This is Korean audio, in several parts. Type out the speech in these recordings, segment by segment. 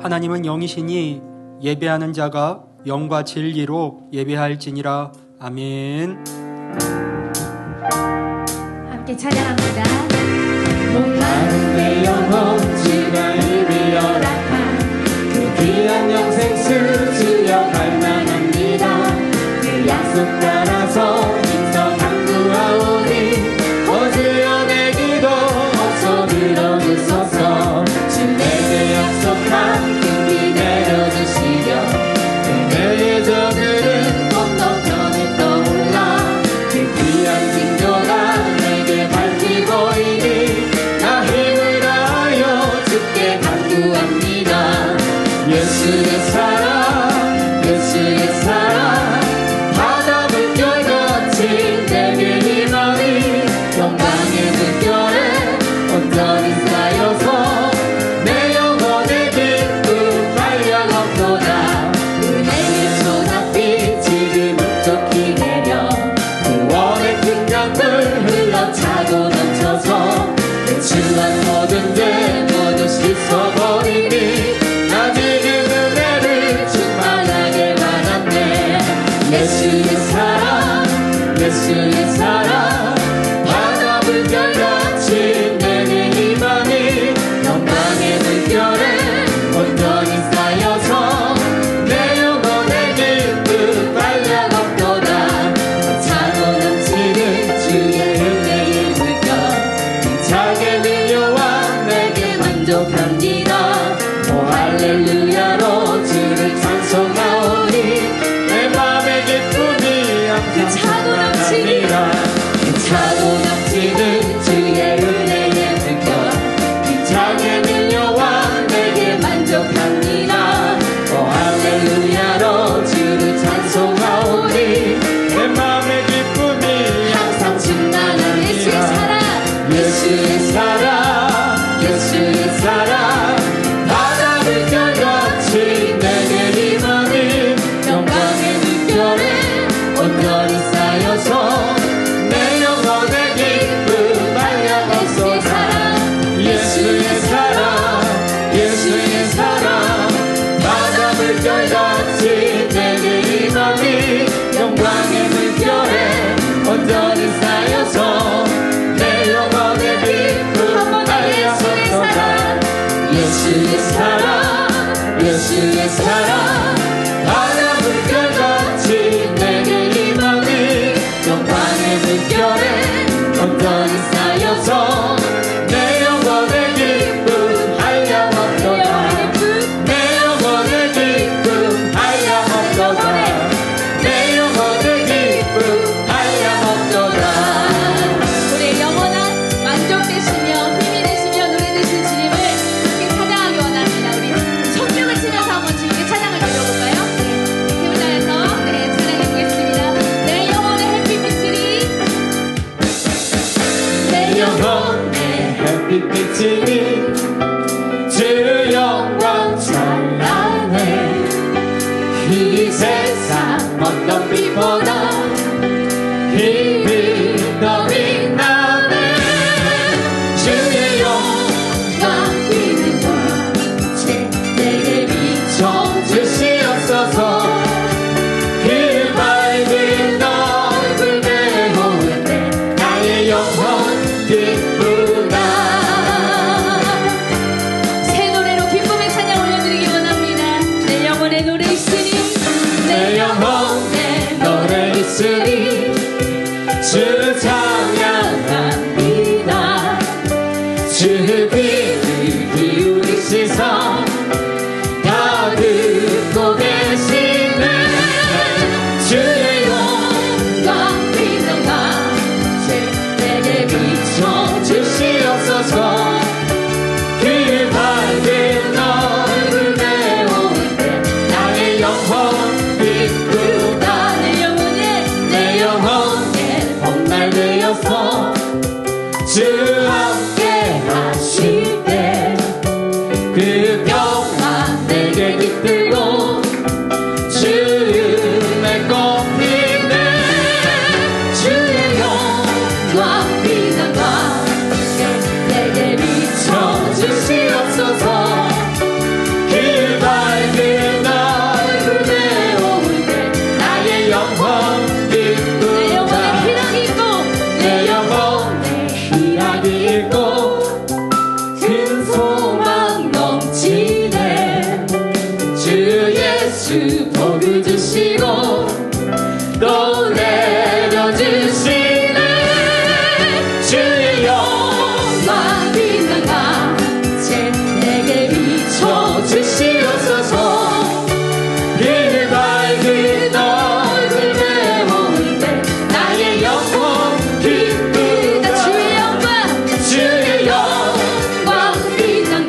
하나님은 영이시니 예배하는 자가 영과 진리로 예배할지니라. 아멘. 함께 찬양합니다. 목마른 내 영혼 주가 이미 허락한 그 귀한 영생 수주여 갈망합니다. 그 약속 따라서 힘써 간구하오니 주여 내 기도 어서 들어주소서. 주 내게 약속한 긍디 내려주시려 내 예정들은 건너편에 떠올라 그 귀한 징조가 내게 밝히고 있니 나 힘을 다하여 주께 간구합니다. 예수의 사랑 예수의 사랑 바다 물결같이 내게 희망이 영광의 물결에 온전히 쌓여서 내 영혼의 기쁨 한량없도다. 은혜의 소낙비 지금 묵적히 내려 구원의 큰 강물 흘러차고 넘쳐서 내 주한 모든 죄 모두 씻어버리니 나 지금 은혜를 충만하게 받았네. 예수의 사랑 예수의 사랑 바다 물결같이 내게 희망이 영광의 물결에 온전히 쌓여서 내 영혼의 기쁨 한량없도다. 차고 넘치는 주의 은혜의 물결 힘차게 밀려와 내게 만족합니다. 오 할렐루야로 주를 찬송하오니 내 맘의 기쁨이 항상 충만합니다. 차고 넘치는 주의 은혜의 물결 힘차게 밀려와 내게 만족합니다. 오 할렐루야로 주를 찬송하오니 내 맘의 기쁨이 항상 충만합니다. 예수의 사랑 예수의 사랑 바다 물결같이 내게 희망이 영광의 물결에 온전히 쌓여서 내 영혼의 기쁨 한량없도다. 예수의 사랑 예수의 사랑 바다 물결같이 내게 희망이 영광의 물결에 온전히 쌓여서 내 영혼의 기쁨 한량없도다. 예수의 사랑 예수의 사랑 바다 물결같이 내게 희망이 영광의 물결에 온전히 쌓여서 내 영혼의 기쁨 한량없도다. 내 영혼의 기쁨 한량없도다. 내 영혼의 기쁨 한량없도다. 우리의 영원한 만족되시며 힘이 되시며 노래 되신 주님을 함께 찬양하기 원합니다. 우리 성령을 치면서 한번 주님께 찬양을 드려볼까요? 네, 힘을 다해서 찬양해 보겠습니다. 내 영혼의 햇빛이 내 영혼의 햇빛이 주 영광 찬란해. 이 세상 어떤 빛보다 힘이 더 빛나네. 주의 영광 빛는 빛에 내게 비춰주시옵소서. 그 맑은 얼굴 내볼 때 나의 영혼 기쁘다. 새 노래로 기쁨의 찬양 올려드리기 원합니다. 내 영혼의 노래 있으니 내 영혼의 노래 주 복을 주시고 또 내려주시네. 주의 영광 빛난 빛에 내게 비춰주시옵소서. 그 밝은 얼굴 배울 때 나의 영혼 기쁘다. 주의 영광 빛난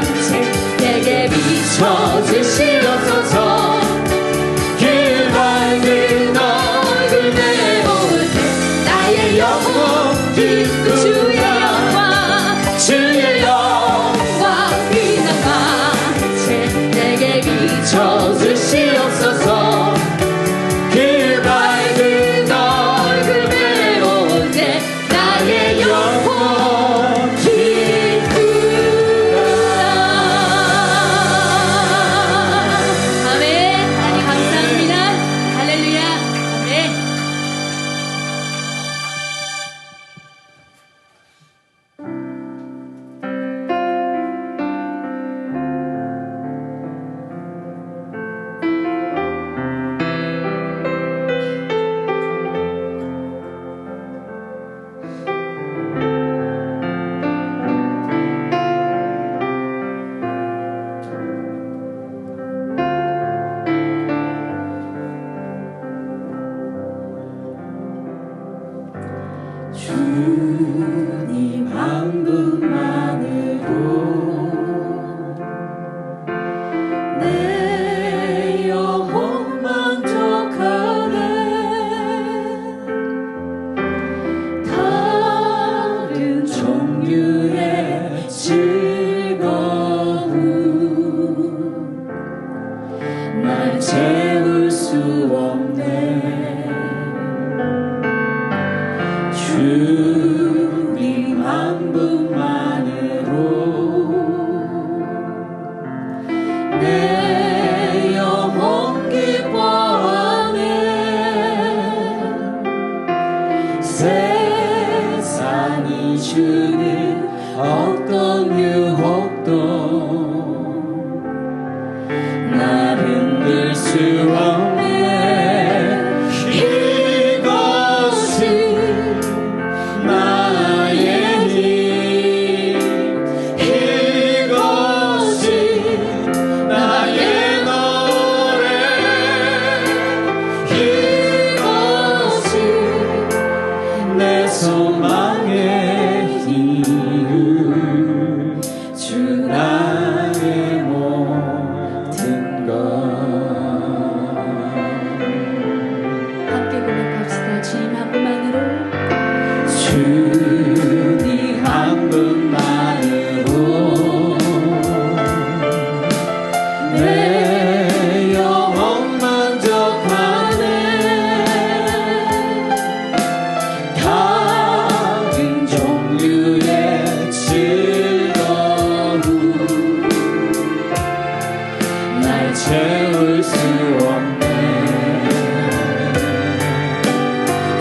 빛에 내게 비춰주시옵소서. 그 밝은 얼굴 배울 때 나의 영혼 기쁘다. 주의 영광 빛난 빛에 내게 비춰주시옵소서. 그 밝은 얼굴 배울 때 나의 영혼 기쁘다. 아멘. 하나님 감사합니다. 할렐루야. 아멘. 주님 한 분만으로 내 영혼 만족하네. 다른 종류의 즐거움 날 채울 수 없네. 주님 한 분만으로 내 영혼 기뻐하네. 세상이 주는 어떤 유혹도 날 흔들 수 없네. 소망의 이유 주 나의 모든 것. 함께 고백합시다. 주님 한 분만으로. 주님 한 분만으로 내 영혼 만족하네. 다른 종류의 즐거움 날 채울 수 없네.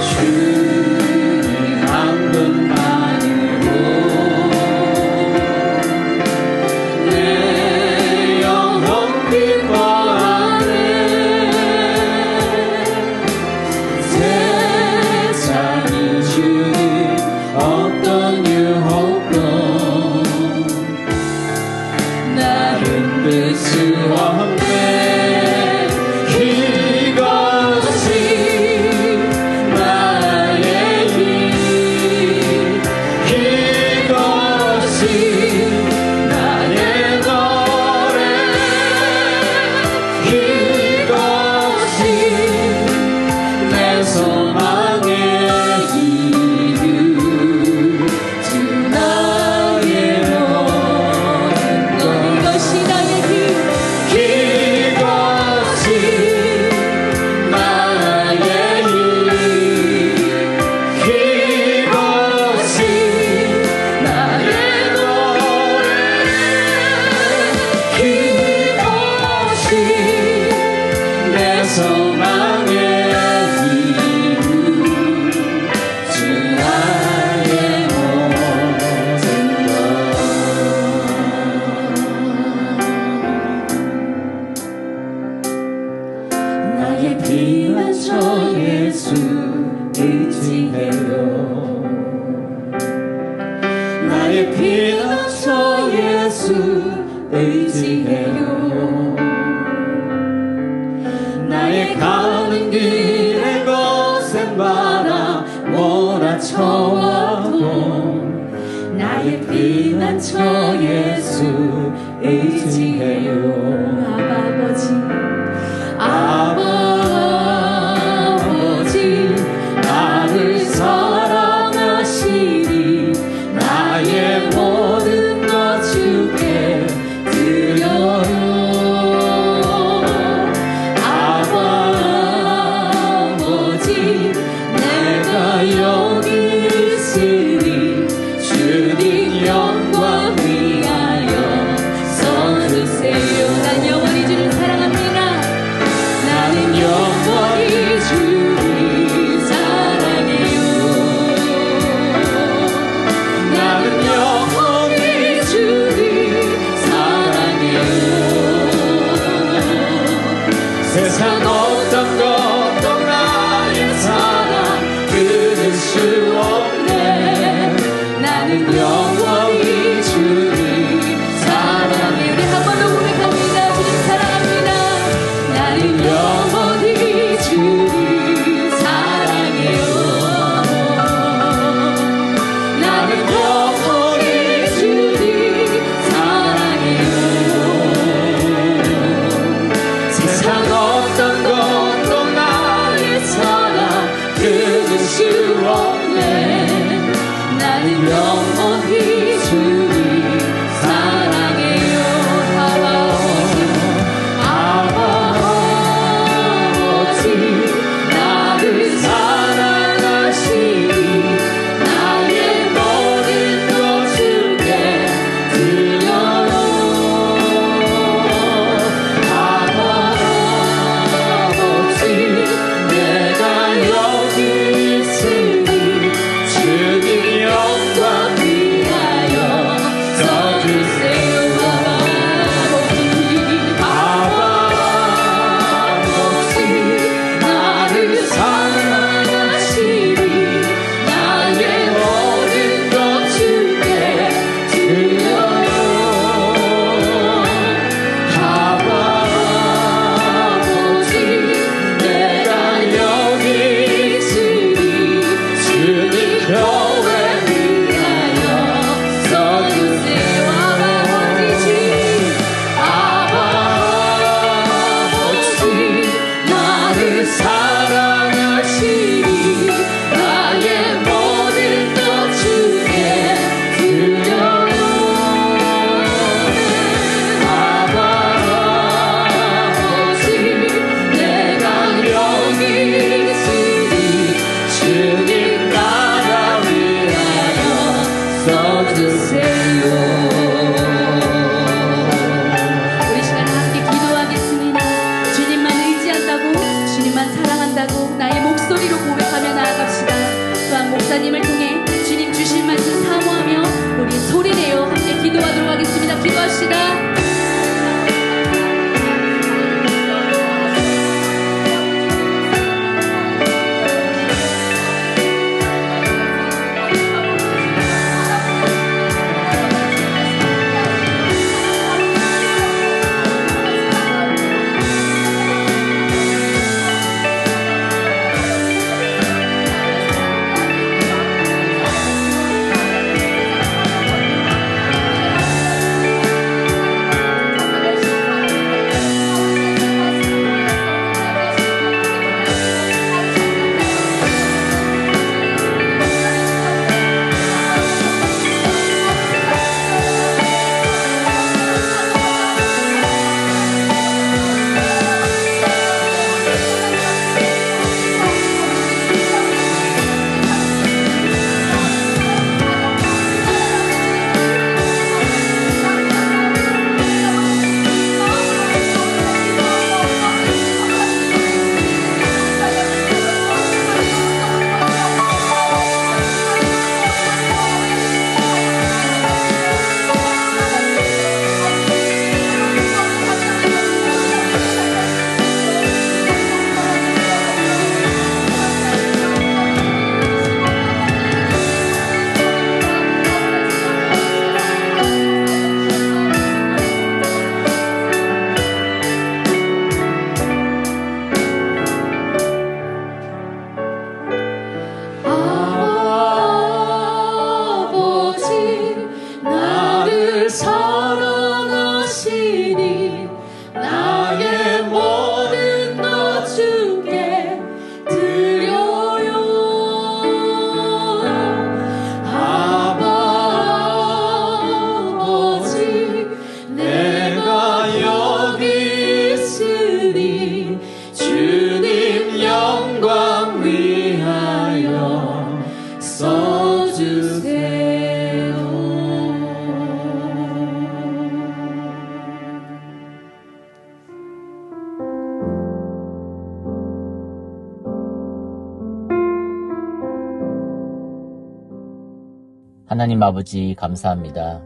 주님 한 분만으로 내 영혼 기뻐하네. 세상이 주는 어떤 유혹도 날 흔들 수 없네. 이것이 나의 힘, 이것이 나의 노래, 이것이 내 소망의 이유 주 나의 모든 것. 이것이 나의 길. 주시네요. 나의 가는 길에 거센 바람 몰아쳐와도 나의 피난처 예수 의지해요. 아버지 나를 사랑하시니 나의 모든 것 주께 드려요. 아버지 내가 여기 있으니 주님 영광 위하여 써주세요. 난 영원히 주를 사랑합니다. 나는 영원히 주를 사랑해요. 나는 영원히 주를 사랑해요. 세상 어떤 것도 나의 사랑 끊을 수 없네. 나는 영원히 주를 사랑해요. 우리 한 번 더 고백합니다. 주님 사랑합니다. 나는 영원히 주를 사랑해요. 나는 영원히 주를 사랑해요. 세상 어떤 것도 나의 사랑 끊을 수 없네. 나는 영원히 주를 사랑해요. 아버지 나를 사랑하시니 나의 모든 것 주께 드려요. 아버지 내가 여기 있으니 주님 영광 위하여 써주세요. 아버지 나를 사랑하시니 나의 모든 것 주께 드려요. 아버지 내가 여기 있으니 주님 교회 위하여 써주세요. 아버지 나를 사랑하시니 나의 모든 것 주께 드려요. 아버지 내가 여기 있으니 주님 나라 위하여 써주세요. 우리 시간 함께 기도하겠습니다. 주님만 의지한다고, 주님만 사랑한다고 나의 목소리로 고백하며 나아갑시다. 또한 목사님을 통해 주님 주실 말씀 사모하며 우리 소리내어 함께 기도하도록 하겠습니다. 기도합시다. 하나님 아버지 감사합니다.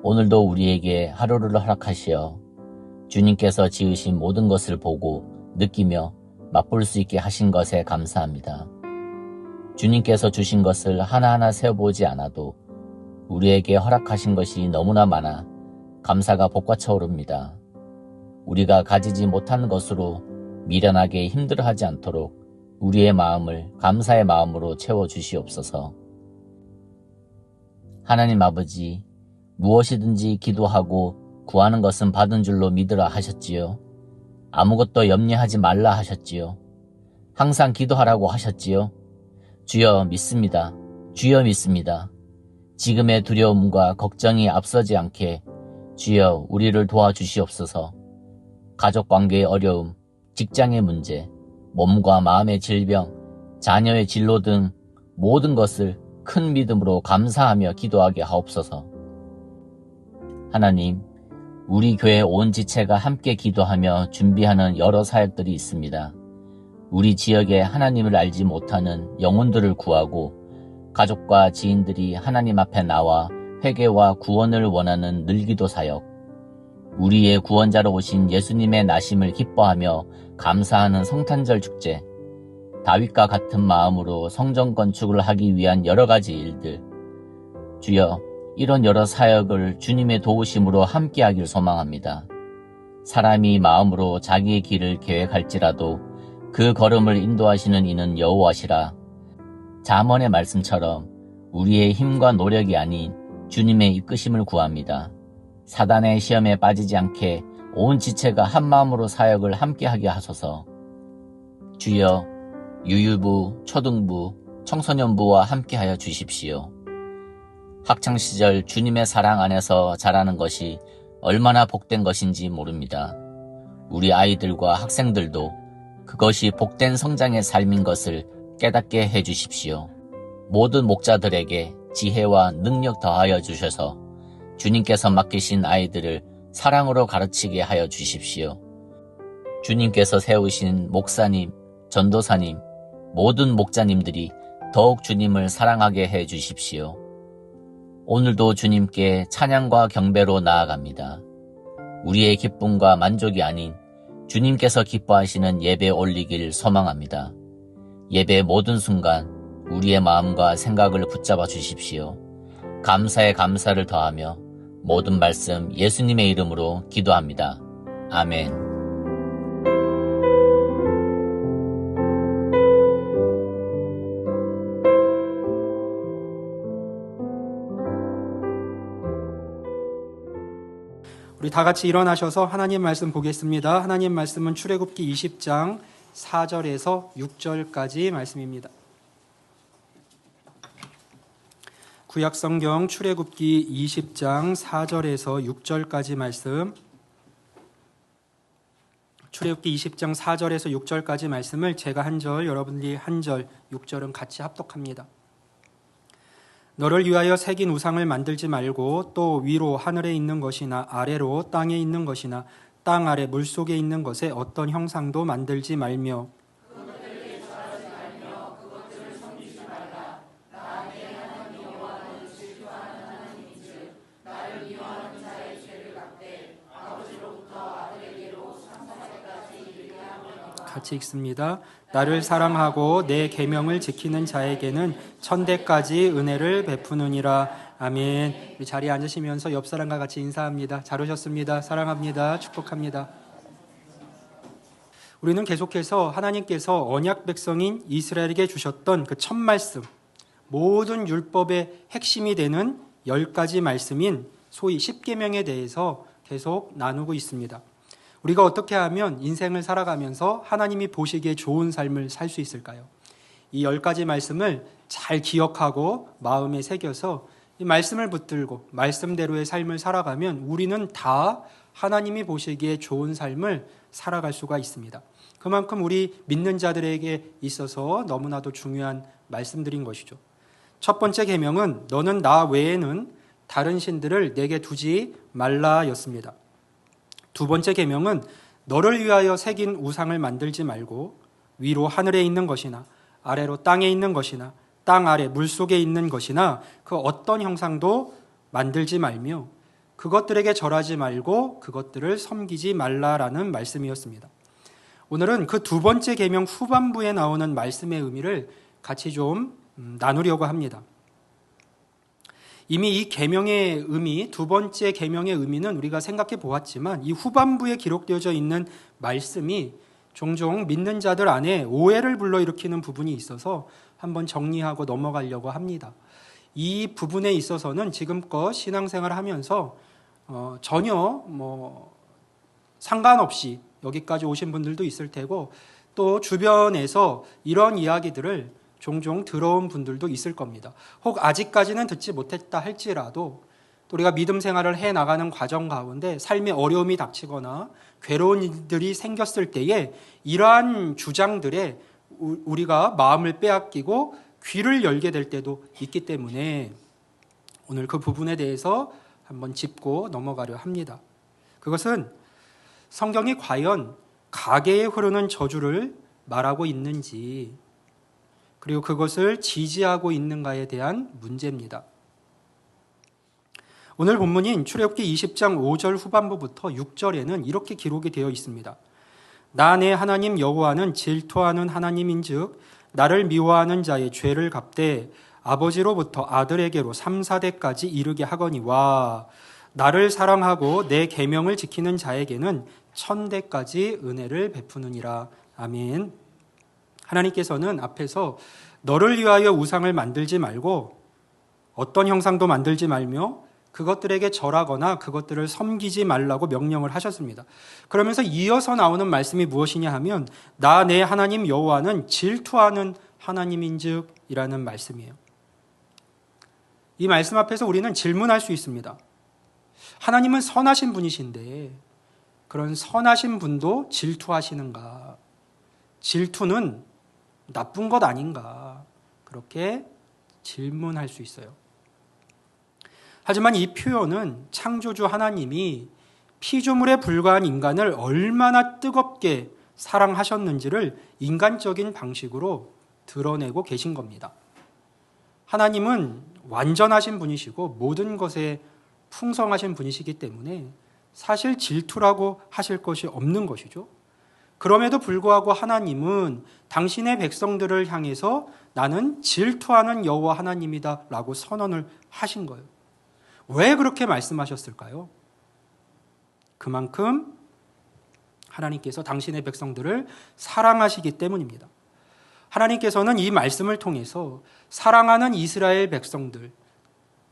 오늘도 우리에게 하루를 허락하시어 주님께서 지으신 모든 것을 보고 느끼며 맛볼 수 있게 하신 것에 감사합니다. 주님께서 주신 것을 하나하나 세어보지 않아도 우리에게 허락하신 것이 너무나 많아 감사가 볶아쳐 오릅니다. 우리가 가지지 못한 것으로 미련하게 힘들어하지 않도록 우리의 마음을 감사의 마음으로 채워주시옵소서. 하나님 아버지, 무엇이든지 기도하고 구하는 것은 받은 줄로 믿으라 하셨지요. 아무것도 염려하지 말라 하셨지요. 항상 기도하라고 하셨지요. 주여 믿습니다. 주여 믿습니다. 지금의 두려움과 걱정이 앞서지 않게 주여 우리를 도와주시옵소서. 가족관계의 어려움, 직장의 문제, 몸과 마음의 질병, 자녀의 진로 등 모든 것을 큰 믿음으로 감사하며 기도하게 하옵소서. 하나님, 우리 교회 온 지체가 함께 기도하며 준비하는 여러 사역들이 있습니다. 우리 지역에 하나님을 알지 못하는 영혼들을 구하고 가족과 지인들이 하나님 앞에 나와 회개와 구원을 원하는 늘기도 사역, 우리의 구원자로 오신 예수님의 나심을 기뻐하며 감사하는 성탄절 축제, 다윗과 같은 마음으로 성전 건축을 하기 위한 여러 가지 일들, 주여 이런 여러 사역을 주님의 도우심으로 함께하길 소망합니다. 사람이 마음으로 자기의 길을 계획할지라도 그 걸음을 인도하시는 이는 여호와시라. 잠언의 말씀처럼 우리의 힘과 노력이 아닌 주님의 이끄심을 구합니다. 사단의 시험에 빠지지 않게 온 지체가 한마음으로 사역을 함께하게 하소서. 주여 유유부, 초등부, 청소년부와 함께하여 주십시오. 학창시절 주님의 사랑 안에서 자라는 것이 얼마나 복된 것인지 모릅니다. 우리 아이들과 학생들도 그것이 복된 성장의 삶인 것을 깨닫게 해주십시오. 모든 목자들에게 지혜와 능력 더하여 주셔서 주님께서 맡기신 아이들을 사랑으로 가르치게 하여 주십시오. 주님께서 세우신 목사님, 전도사님, 모든 목자님들이 더욱 주님을 사랑하게 해 주십시오. 오늘도 주님께 찬양과 경배로 나아갑니다. 우리의 기쁨과 만족이 아닌 주님께서 기뻐하시는 예배 올리길 소망합니다. 예배 모든 순간 우리의 마음과 생각을 붙잡아 주십시오. 감사에 감사를 더하며 모든 말씀 예수님의 이름으로 기도합니다. 아멘. 우리 다 같이 일어나셔서 하나님 말씀 보겠습니다. 하나님 말씀은 출애굽기 20장 4절에서 6절까지 말씀입니다. 구약성경 출애굽기 20장 4절에서 6절까지 말씀, 출애굽기 20장 4절에서 6절까지 말씀을 제가 한 절, 여러분들이 한 절, 6절은 같이 합독합니다. 너를 위하여 새긴 우상을 만들지 말고 또 위로 하늘에 있는 것이나 아래로 땅에 있는 것이나 땅 아래 물속에 있는 것에 어떤 형상도 만들지 말며 같이 읽습니다. 나를 사랑하고 내 계명을 지키는 자에게는 천대까지 은혜를 베푸느니라. 아멘. 우리 자리에 앉으시면서 옆 사람과 같이 인사합니다. 잘 오셨습니다. 사랑합니다. 축복합니다. 우리는 계속해서 하나님께서 언약 백성인 이스라엘에게 주셨던 그 첫 말씀, 모든 율법의 핵심이 되는 10가지 말씀인 소위 10계명에 대해서 계속 나누고 있습니다. 우리가 어떻게 하면 인생을 살아가면서 하나님이 보시기에 좋은 삶을 살 수 있을까요? 이 10가지 말씀을 잘 기억하고 마음에 새겨서 이 말씀을 붙들고 말씀대로의 삶을 살아가면 우리는 다 하나님이 보시기에 좋은 삶을 살아갈 수가 있습니다. 그만큼 우리 믿는 자들에게 있어서 너무나도 중요한 말씀들인 것이죠. 첫 번째 계명은 너는 나 외에는 다른 신들을 내게 두지 말라였습니다. 두 번째 계명은 너를 위하여 새긴 우상을 만들지 말고 위로 하늘에 있는 것이나 아래로 땅에 있는 것이나 땅 아래 물속에 있는 것이나 그 어떤 형상도 만들지 말며 그것들에게 절하지 말고 그것들을 섬기지 말라라는 말씀이었습니다. 오늘은 그 두 번째 계명 후반부에 나오는 말씀의 의미를 같이 좀 나누려고 합니다. 이미 이 계명의 의미, 두 번째 계명의 의미는 우리가 생각해 보았지만 이 후반부에 기록되어져 있는 말씀이 종종 믿는 자들 안에 오해를 불러일으키는 부분이 있어서 한번 정리하고 넘어가려고 합니다. 이 부분에 있어서는 지금껏 신앙생활을 하면서 전혀 상관없이 여기까지 오신 분들도 있을 테고 또 주변에서 이런 이야기들을 종종 들어온 분들도 있을 겁니다. 혹 아직까지는 듣지 못했다 할지라도 또 우리가 믿음 생활을 해나가는 과정 가운데 삶의 어려움이 닥치거나 괴로운 일들이 생겼을 때에 이러한 주장들에 우리가 마음을 빼앗기고 귀를 열게 될 때도 있기 때문에 오늘 그 부분에 대해서 한번 짚고 넘어가려 합니다. 그것은 성경이 과연 가계에 흐르는 저주를 말하고 있는지 그리고 그것을 지지하고 있는가에 대한 문제입니다. 오늘 본문인 출애굽기 20장 5절 후반부부터 6절에는 이렇게 기록이 되어 있습니다. 나 내 하나님 여호와는 질투하는 하나님인즉 나를 미워하는 자의 죄를 갚되 아버지로부터 아들에게로 3, 4대까지 이르게 하거니와 나를 사랑하고 내 계명을 지키는 자에게는 1000대까지 은혜를 베푸느니라. 아멘. 하나님께서는 앞에서 너를 위하여 우상을 만들지 말고 어떤 형상도 만들지 말며 그것들에게 절하거나 그것들을 섬기지 말라고 명령을 하셨습니다. 그러면서 이어서 나오는 말씀이 무엇이냐 하면 나 내 하나님 여호와는 질투하는 하나님인즉이라는 말씀이에요. 이 말씀 앞에서 우리는 질문할 수 있습니다. 하나님은 선하신 분이신데 그런 선하신 분도 질투하시는가? 질투는 나쁜 것 아닌가? 그렇게 질문할 수 있어요. 하지만 이 표현은 창조주 하나님이 피조물에 불과한 인간을 얼마나 뜨겁게 사랑하셨는지를 인간적인 방식으로 드러내고 계신 겁니다. 하나님은 완전하신 분이시고 모든 것에 풍성하신 분이시기 때문에 사실 질투라고 하실 것이 없는 것이죠. 그럼에도 불구하고 하나님은 당신의 백성들을 향해서 나는 질투하는 여호와 하나님이다 라고 선언을 하신 거예요. 왜 그렇게 말씀하셨을까요? 그만큼 하나님께서 당신의 백성들을 사랑하시기 때문입니다. 하나님께서는 이 말씀을 통해서 사랑하는 이스라엘 백성들,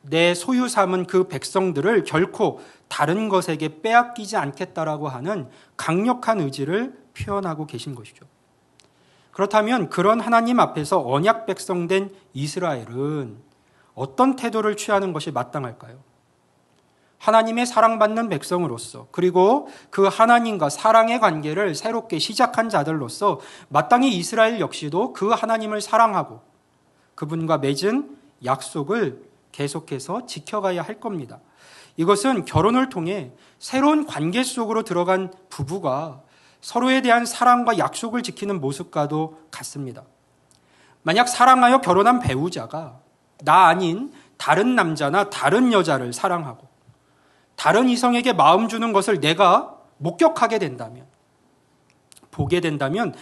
내 소유 삼은 그 백성들을 결코 다른 것에게 빼앗기지 않겠다라고 하는 강력한 의지를 표현하고 계신 것이죠. 그렇다면 그런 하나님 앞에서 언약 백성된 이스라엘은 어떤 태도를 취하는 것이 마땅할까요? 하나님의 사랑받는 백성으로서 그리고 그 하나님과 사랑의 관계를 새롭게 시작한 자들로서 마땅히 이스라엘 역시도 그 하나님을 사랑하고 그분과 맺은 약속을 계속해서 지켜가야 할 겁니다. 이것은 결혼을 통해 새로운 관계 속으로 들어간 부부가 서로에 대한 사랑과 약속을 지키는 모습과도 같습니다. 만약 사랑하여 결혼한 배우자가 나 아닌 다른 남자나 다른 여자를 사랑하고 다른 이성에게 마음 주는 것을 내가 목격하게 된다면, 보게 된다면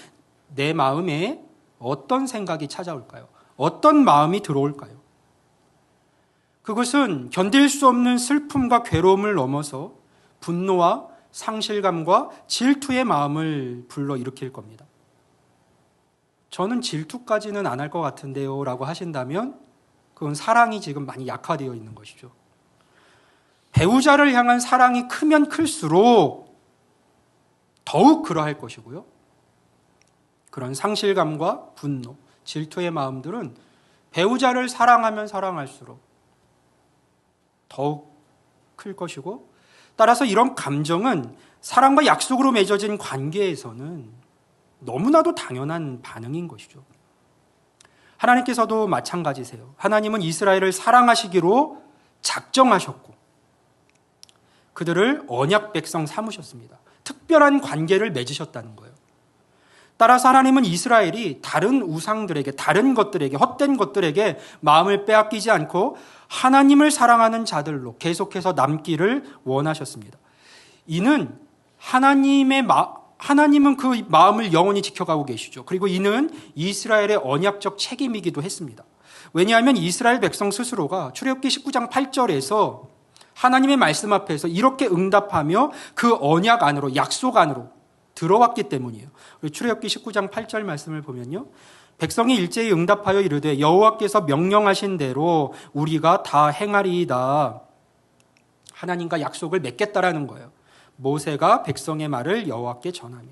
내 마음에 어떤 생각이 찾아올까요? 어떤 마음이 들어올까요? 그것은 견딜 수 없는 슬픔과 괴로움을 넘어서 분노와 상실감과 질투의 마음을 불러일으킬 겁니다. 저는 질투까지는 안 할 것 같은데요 라고 하신다면 그건 사랑이 지금 많이 약화되어 있는 것이죠. 배우자를 향한 사랑이 크면 클수록 더욱 그러할 것이고요. 그런 상실감과 분노, 질투의 마음들은 배우자를 사랑하면 사랑할수록 더욱 클 것이고 따라서 이런 감정은 사랑과 약속으로 맺어진 관계에서는 너무나도 당연한 반응인 것이죠. 하나님께서도 마찬가지세요. 하나님은 이스라엘을 사랑하시기로 작정하셨고 그들을 언약 백성 삼으셨습니다. 특별한 관계를 맺으셨다는 거예요. 따라서 하나님은 이스라엘이 다른 우상들에게, 다른 것들에게, 헛된 것들에게 마음을 빼앗기지 않고 하나님을 사랑하는 자들로 계속해서 남기를 원하셨습니다. 이는 하나님은 그 마음을 영원히 지켜가고 계시죠. 그리고 이는 이스라엘의 언약적 책임이기도 했습니다. 왜냐하면 이스라엘 백성 스스로가 출애굽기 19장 8절에서 하나님의 말씀 앞에서 이렇게 응답하며 그 언약 안으로, 약속 안으로 들어왔기 때문이에요. 출애굽기 19장 8절 말씀을 보면요, 백성이 일제히 응답하여 이르되 여호와께서 명령하신 대로 우리가 다 행하리이다. 하나님과 약속을 맺겠다라는 거예요. 모세가 백성의 말을 여호와께 전하니.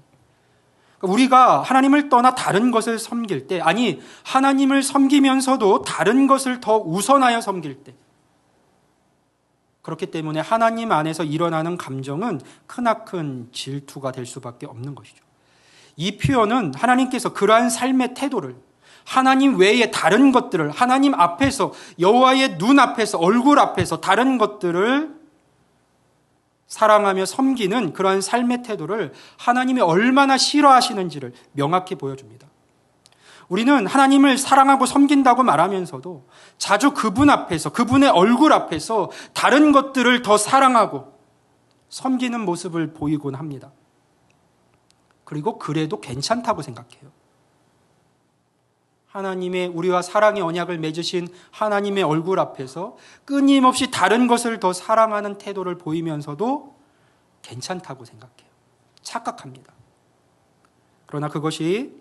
우리가 하나님을 떠나 다른 것을 섬길 때, 아니 하나님을 섬기면서도 다른 것을 더 우선하여 섬길 때, 그렇기 때문에 하나님 안에서 일어나는 감정은 크나큰 질투가 될 수밖에 없는 것이죠. 이 표현은 하나님께서 그러한 삶의 태도를, 하나님 외에 다른 것들을, 하나님 앞에서, 여호와의 눈 앞에서, 얼굴 앞에서 다른 것들을 사랑하며 섬기는 그러한 삶의 태도를 하나님이 얼마나 싫어하시는지를 명확히 보여줍니다. 우리는 하나님을 사랑하고 섬긴다고 말하면서도 자주 그분 앞에서, 그분의 얼굴 앞에서 다른 것들을 더 사랑하고 섬기는 모습을 보이곤 합니다. 그리고 그래도 괜찮다고 생각해요. 하나님의, 우리와 사랑의 언약을 맺으신 하나님의 얼굴 앞에서 끊임없이 다른 것을 더 사랑하는 태도를 보이면서도 괜찮다고 생각해요. 착각합니다. 그러나 그것이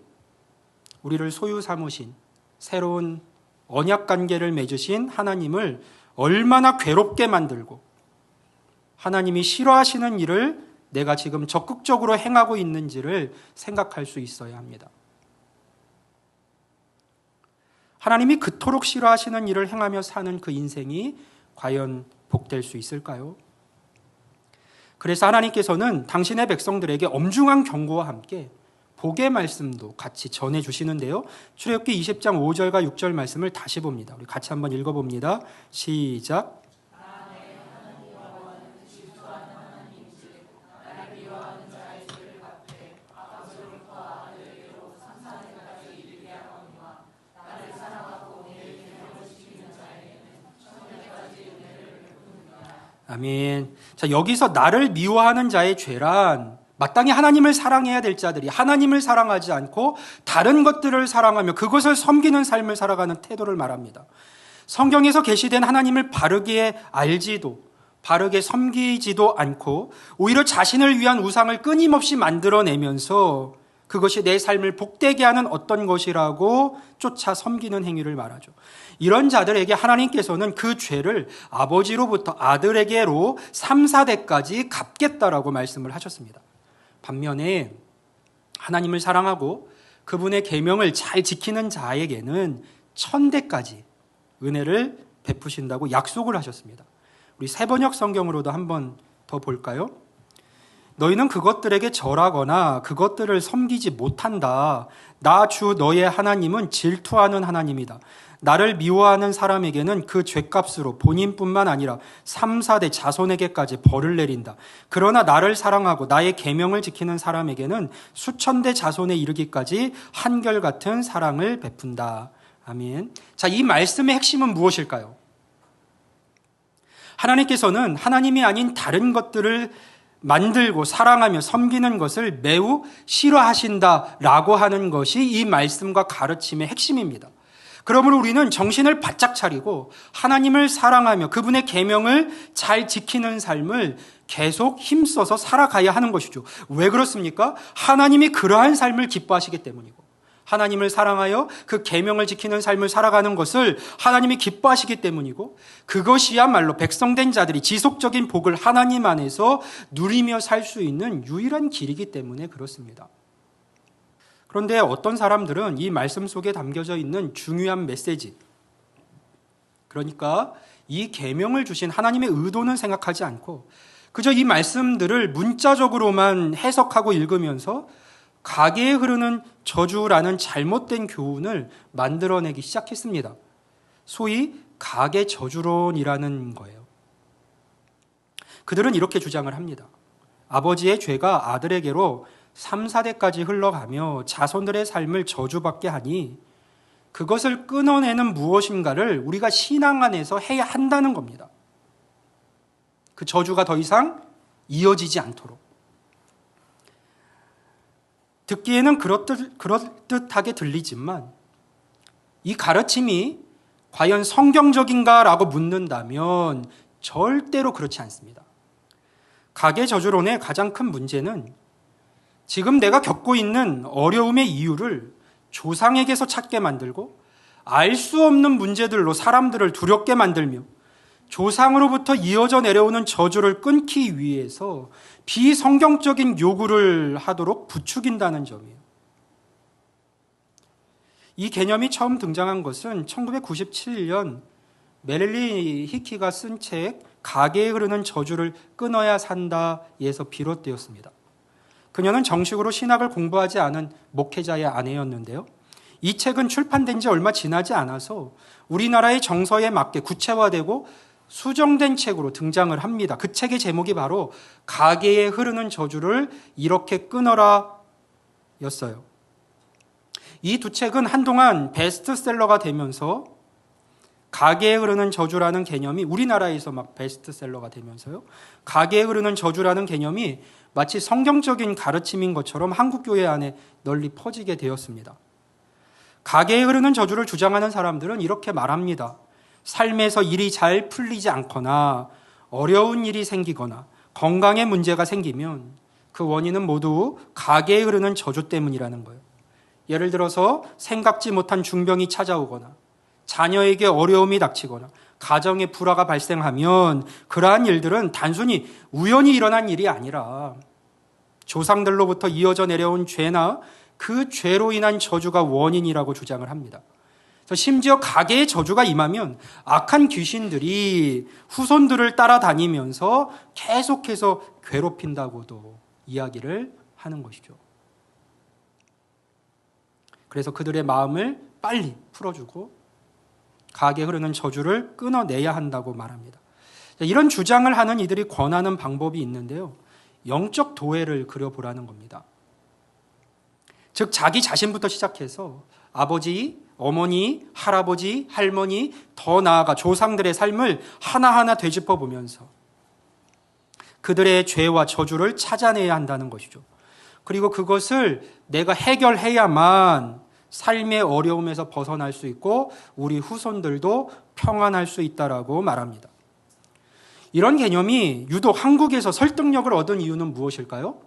우리를 소유 삼으신, 새로운 언약 관계를 맺으신 하나님을 얼마나 괴롭게 만들고 하나님이 싫어하시는 일을 내가 지금 적극적으로 행하고 있는지를 생각할 수 있어야 합니다. 하나님이 그토록 싫어하시는 일을 행하며 사는 그 인생이 과연 복될 수 있을까요? 그래서 하나님께서는 당신의 백성들에게 엄중한 경고와 함께 복의 말씀도 같이 전해주시는데요. 출애굽기 20장 5절과 6절 말씀을 다시 봅니다. 우리 같이 한번 읽어봅니다. 시작. 아멘. 자, 여기서 나를 미워하는 자의 죄란 마땅히 하나님을 사랑해야 될 자들이 하나님을 사랑하지 않고 다른 것들을 사랑하며 그것을 섬기는 삶을 살아가는 태도를 말합니다. 성경에서 계시된 하나님을 바르게 알지도 바르게 섬기지도 않고 오히려 자신을 위한 우상을 끊임없이 만들어내면서 그것이 내 삶을 복되게 하는 어떤 것이라고 쫓아 섬기는 행위를 말하죠. 이런 자들에게 하나님께서는 그 죄를 아버지로부터 아들에게로 3, 4대까지 갚겠다라고 말씀을 하셨습니다. 반면에 하나님을 사랑하고 그분의 계명을 잘 지키는 자에게는 1000대까지 은혜를 베푸신다고 약속을 하셨습니다. 우리 새번역 성경으로도 한번 더 볼까요? 너희는 그것들에게 절하거나 그것들을 섬기지 못한다. 나 주 너의 하나님은 질투하는 하나님이다. 나를 미워하는 사람에게는 그 죄값으로 본인뿐만 아니라 3, 4대 자손에게까지 벌을 내린다. 그러나 나를 사랑하고 나의 계명을 지키는 사람에게는 수천 대 자손에 이르기까지 한결같은 사랑을 베푼다. 아멘. 자, 이 말씀의 핵심은 무엇일까요? 하나님께서는 하나님이 아닌 다른 것들을 만들고 사랑하며 섬기는 것을 매우 싫어하신다라고 하는 것이 이 말씀과 가르침의 핵심입니다. 그러므로 우리는 정신을 바짝 차리고 하나님을 사랑하며 그분의 계명을 잘 지키는 삶을 계속 힘써서 살아가야 하는 것이죠. 왜 그렇습니까? 하나님이 그러한 삶을 기뻐하시기 때문이고 하나님을 사랑하여 그 계명을 지키는 삶을 살아가는 것을 하나님이 기뻐하시기 때문이고 그것이야말로 백성된 자들이 지속적인 복을 하나님 안에서 누리며 살 수 있는 유일한 길이기 때문에 그렇습니다. 그런데 어떤 사람들은 이 말씀 속에 담겨져 있는 중요한 메시지, 그러니까 이 계명을 주신 하나님의 의도는 생각하지 않고 그저 이 말씀들을 문자적으로만 해석하고 읽으면서 가계에 흐르는 저주라는 잘못된 교훈을 만들어내기 시작했습니다. 소위 가계 저주론이라는 거예요. 그들은 이렇게 주장을 합니다. 아버지의 죄가 아들에게로 3, 4대까지 흘러가며 자손들의 삶을 저주받게 하니 그것을 끊어내는 무엇인가를 우리가 신앙 안에서 해야 한다는 겁니다. 그 저주가 더 이상 이어지지 않도록. 듣기에는 그럴듯하게 들리지만 이 가르침이 과연 성경적인가라고 묻는다면 절대로 그렇지 않습니다. 가계 저주론의 가장 큰 문제는 지금 내가 겪고 있는 어려움의 이유를 조상에게서 찾게 만들고 알 수 없는 문제들로 사람들을 두렵게 만들며 조상으로부터 이어져 내려오는 저주를 끊기 위해서 비성경적인 요구를 하도록 부추긴다는 점이에요. 이 개념이 처음 등장한 것은 1997년 메릴리 히키가 쓴 책 가계에 흐르는 저주를 끊어야 산다에서 비롯되었습니다. 그녀는 정식으로 신학을 공부하지 않은 목회자의 아내였는데요. 이 책은 출판된 지 얼마 지나지 않아서 우리나라의 정서에 맞게 구체화되고 수정된 책으로 등장을 합니다. 그 책의 제목이 바로 가계에 흐르는 저주를 이렇게 끊어라 였어요. 이 두 책은 한동안 베스트셀러가 되면서 가계에 흐르는 저주라는 개념이 우리나라에서 막 베스트셀러가 되면서요. 가계에 흐르는 저주라는 개념이 마치 성경적인 가르침인 것처럼 한국 교회 안에 널리 퍼지게 되었습니다. 가계에 흐르는 저주를 주장하는 사람들은 이렇게 말합니다. 삶에서 일이 잘 풀리지 않거나 어려운 일이 생기거나 건강에 문제가 생기면 그 원인은 모두 가계에 흐르는 저주 때문이라는 거예요. 예를 들어서 생각지 못한 중병이 찾아오거나 자녀에게 어려움이 닥치거나 가정에 불화가 발생하면 그러한 일들은 단순히 우연히 일어난 일이 아니라 조상들로부터 이어져 내려온 죄나 그 죄로 인한 저주가 원인이라고 주장을 합니다. 심지어 가계의 저주가 임하면 악한 귀신들이 후손들을 따라다니면서 계속해서 괴롭힌다고도 이야기를 하는 것이죠. 그래서 그들의 마음을 빨리 풀어주고 가계에 흐르는 저주를 끊어내야 한다고 말합니다. 이런 주장을 하는 이들이 권하는 방법이 있는데요. 영적 도회를 그려보라는 겁니다. 즉 자기 자신부터 시작해서 아버지, 어머니, 할아버지, 할머니, 더 나아가 조상들의 삶을 하나하나 되짚어보면서 그들의 죄와 저주를 찾아내야 한다는 것이죠. 그리고 그것을 내가 해결해야만 삶의 어려움에서 벗어날 수 있고 우리 후손들도 평안할 수 있다라고 말합니다. 이런 개념이 유독 한국에서 설득력을 얻은 이유는 무엇일까요?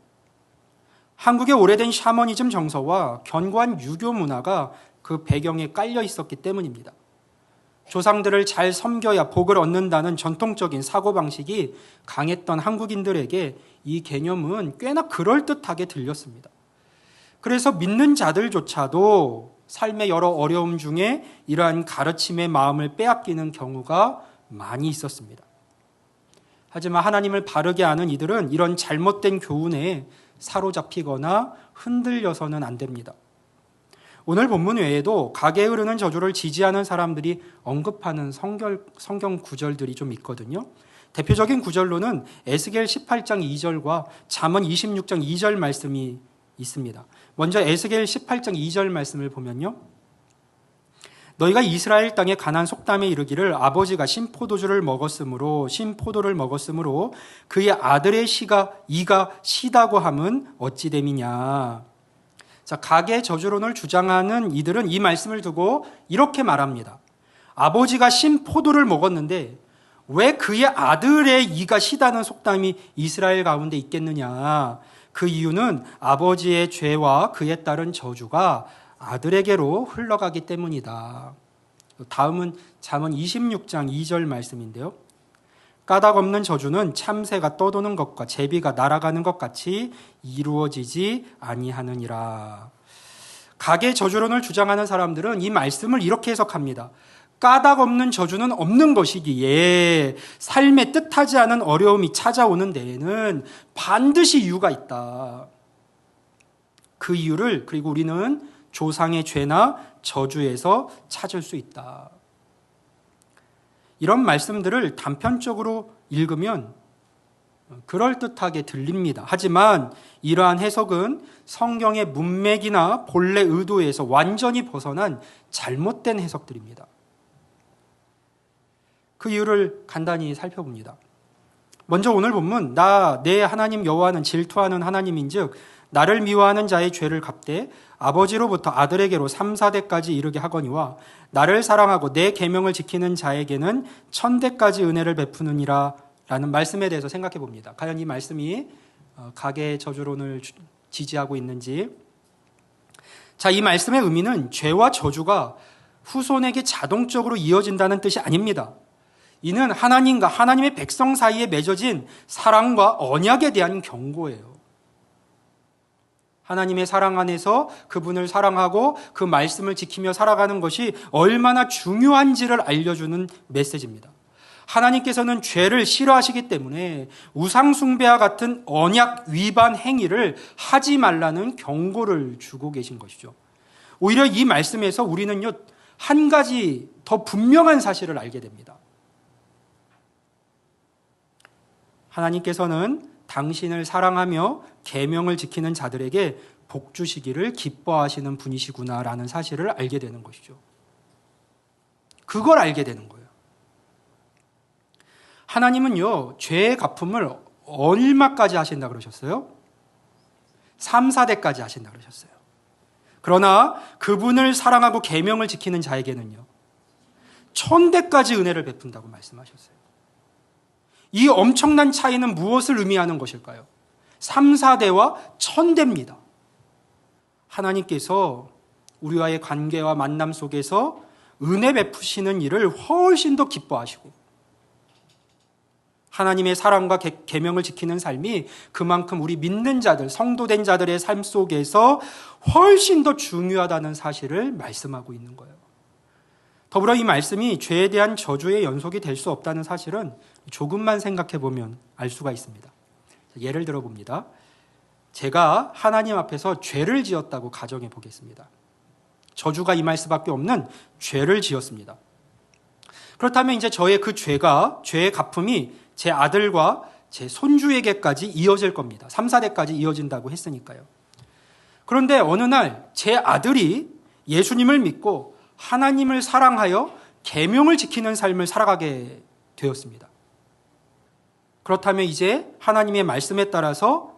한국의 오래된 샤머니즘 정서와 견고한 유교 문화가 그 배경에 깔려 있었기 때문입니다. 조상들을 잘 섬겨야 복을 얻는다는 전통적인 사고방식이 강했던 한국인들에게 이 개념은 꽤나 그럴듯하게 들렸습니다. 그래서 믿는 자들조차도 삶의 여러 어려움 중에 이러한 가르침의 마음을 빼앗기는 경우가 많이 있었습니다. 하지만 하나님을 바르게 아는 이들은 이런 잘못된 교훈에 사로잡히거나 흔들려서는 안 됩니다. 오늘 본문 외에도 가계에 흐르는 저주를 지지하는 사람들이 언급하는 성경 구절들이 좀 있거든요. 대표적인 구절로는 에스겔 18장 2절과 잠언 26장 2절 말씀이 있습니다. 먼저 에스겔 18장 2절 말씀을 보면요. 너희가 이스라엘 땅에 가나안 속담에 이르기를 아버지가 신포도를 먹었으므로 그의 아들의 이가 시다고 함은 어찌 됨이냐. 자, 가계 저주론을 주장하는 이들은 이 말씀을 두고 이렇게 말합니다. 아버지가 신포도를 먹었는데 왜 그의 아들의 이가 시다는 속담이 이스라엘 가운데 있겠느냐. 그 이유는 아버지의 죄와 그에 따른 저주가 아들에게로 흘러가기 때문이다. 다음은 잠언 26장 2절 말씀인데요. 까닭 없는 저주는 참새가 떠도는 것과 제비가 날아가는 것 같이 이루어지지 아니하느니라. 가계 저주론을 주장하는 사람들은 이 말씀을 이렇게 해석합니다. 까닭 없는 저주는 없는 것이기에 삶에 뜻하지 않은 어려움이 찾아오는 데에는 반드시 이유가 있다. 그 이유를 그리고 우리는 조상의 죄나 저주에서 찾을 수 있다. 이런 말씀들을 단편적으로 읽으면 그럴듯하게 들립니다. 하지만 이러한 해석은 성경의 문맥이나 본래 의도에서 완전히 벗어난 잘못된 해석들입니다. 그 이유를 간단히 살펴봅니다. 먼저 오늘 본문, 내 하나님 여호와는 질투하는 하나님인즉 나를 미워하는 자의 죄를 갚되 아버지로부터 아들에게로 3, 4대까지 이르게 하거니와 나를 사랑하고 내 계명을 지키는 자에게는 1000대까지 은혜를 베푸느니라 라는 말씀에 대해서 생각해 봅니다. 과연 이 말씀이 가계 저주론을 지지하고 있는지. 자, 이 말씀의 의미는 죄와 저주가 후손에게 자동적으로 이어진다는 뜻이 아닙니다. 이는 하나님과 하나님의 백성 사이에 맺어진 사랑과 언약에 대한 경고예요. 하나님의 사랑 안에서 그분을 사랑하고 그 말씀을 지키며 살아가는 것이 얼마나 중요한지를 알려주는 메시지입니다. 하나님께서는 죄를 싫어하시기 때문에 우상숭배와 같은 언약 위반 행위를 하지 말라는 경고를 주고 계신 것이죠. 오히려 이 말씀에서 우리는요, 한 가지 더 분명한 사실을 알게 됩니다. 하나님께서는 당신을 사랑하며 계명을 지키는 자들에게 복 주시기를 기뻐하시는 분이시구나라는 사실을 알게 되는 것이죠. 그걸 알게 되는 거예요. 하나님은요, 죄의 갚음을 얼마까지 하신다 그러셨어요? 3, 4대까지 하신다 그러셨어요. 그러나 그분을 사랑하고 계명을 지키는 자에게는요, 1000대까지 은혜를 베푼다고 말씀하셨어요. 이 엄청난 차이는 무엇을 의미하는 것일까요? 3, 4대와 1000대입니다. 하나님께서 우리와의 관계와 만남 속에서 은혜 베푸시는 일을 훨씬 더 기뻐하시고 하나님의 사랑과 계명을 지키는 삶이 그만큼 우리 믿는 자들, 성도된 자들의 삶 속에서 훨씬 더 중요하다는 사실을 말씀하고 있는 거예요. 더불어 이 말씀이 죄에 대한 저주의 연속이 될 수 없다는 사실은 조금만 생각해 보면 알 수가 있습니다. 예를 들어 봅니다. 제가 하나님 앞에서 죄를 지었다고 가정해 보겠습니다. 저주가 임할 수밖에 없는 죄를 지었습니다. 그렇다면 이제 저의 그 죄의 갚음이 제 아들과 제 손주에게까지 이어질 겁니다. 3, 4대까지 이어진다고 했으니까요. 그런데 어느 날 제 아들이 예수님을 믿고 하나님을 사랑하여 계명을 지키는 삶을 살아가게 되었습니다. 그렇다면 이제 하나님의 말씀에 따라서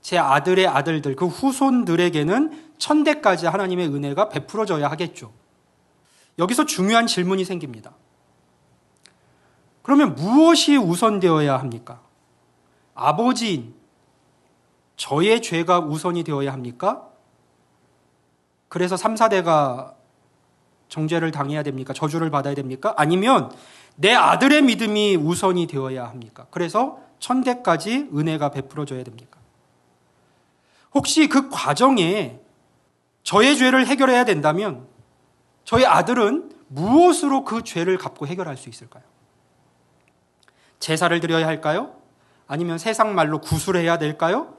제 아들의 아들들, 그 후손들에게는 1000대까지 하나님의 은혜가 베풀어져야 하겠죠. 여기서 중요한 질문이 생깁니다. 그러면 무엇이 우선되어야 합니까? 아버지인 저의 죄가 우선이 되어야 합니까? 그래서 3, 4대가 정죄를 당해야 됩니까? 저주를 받아야 됩니까? 아니면 내 아들의 믿음이 우선이 되어야 합니까? 그래서 1000대까지 은혜가 베풀어져야 됩니까? 혹시 그 과정에 저의 죄를 해결해야 된다면 저희 아들은 무엇으로 그 죄를 갚고 해결할 수 있을까요? 제사를 드려야 할까요? 아니면 세상 말로 구술해야 될까요?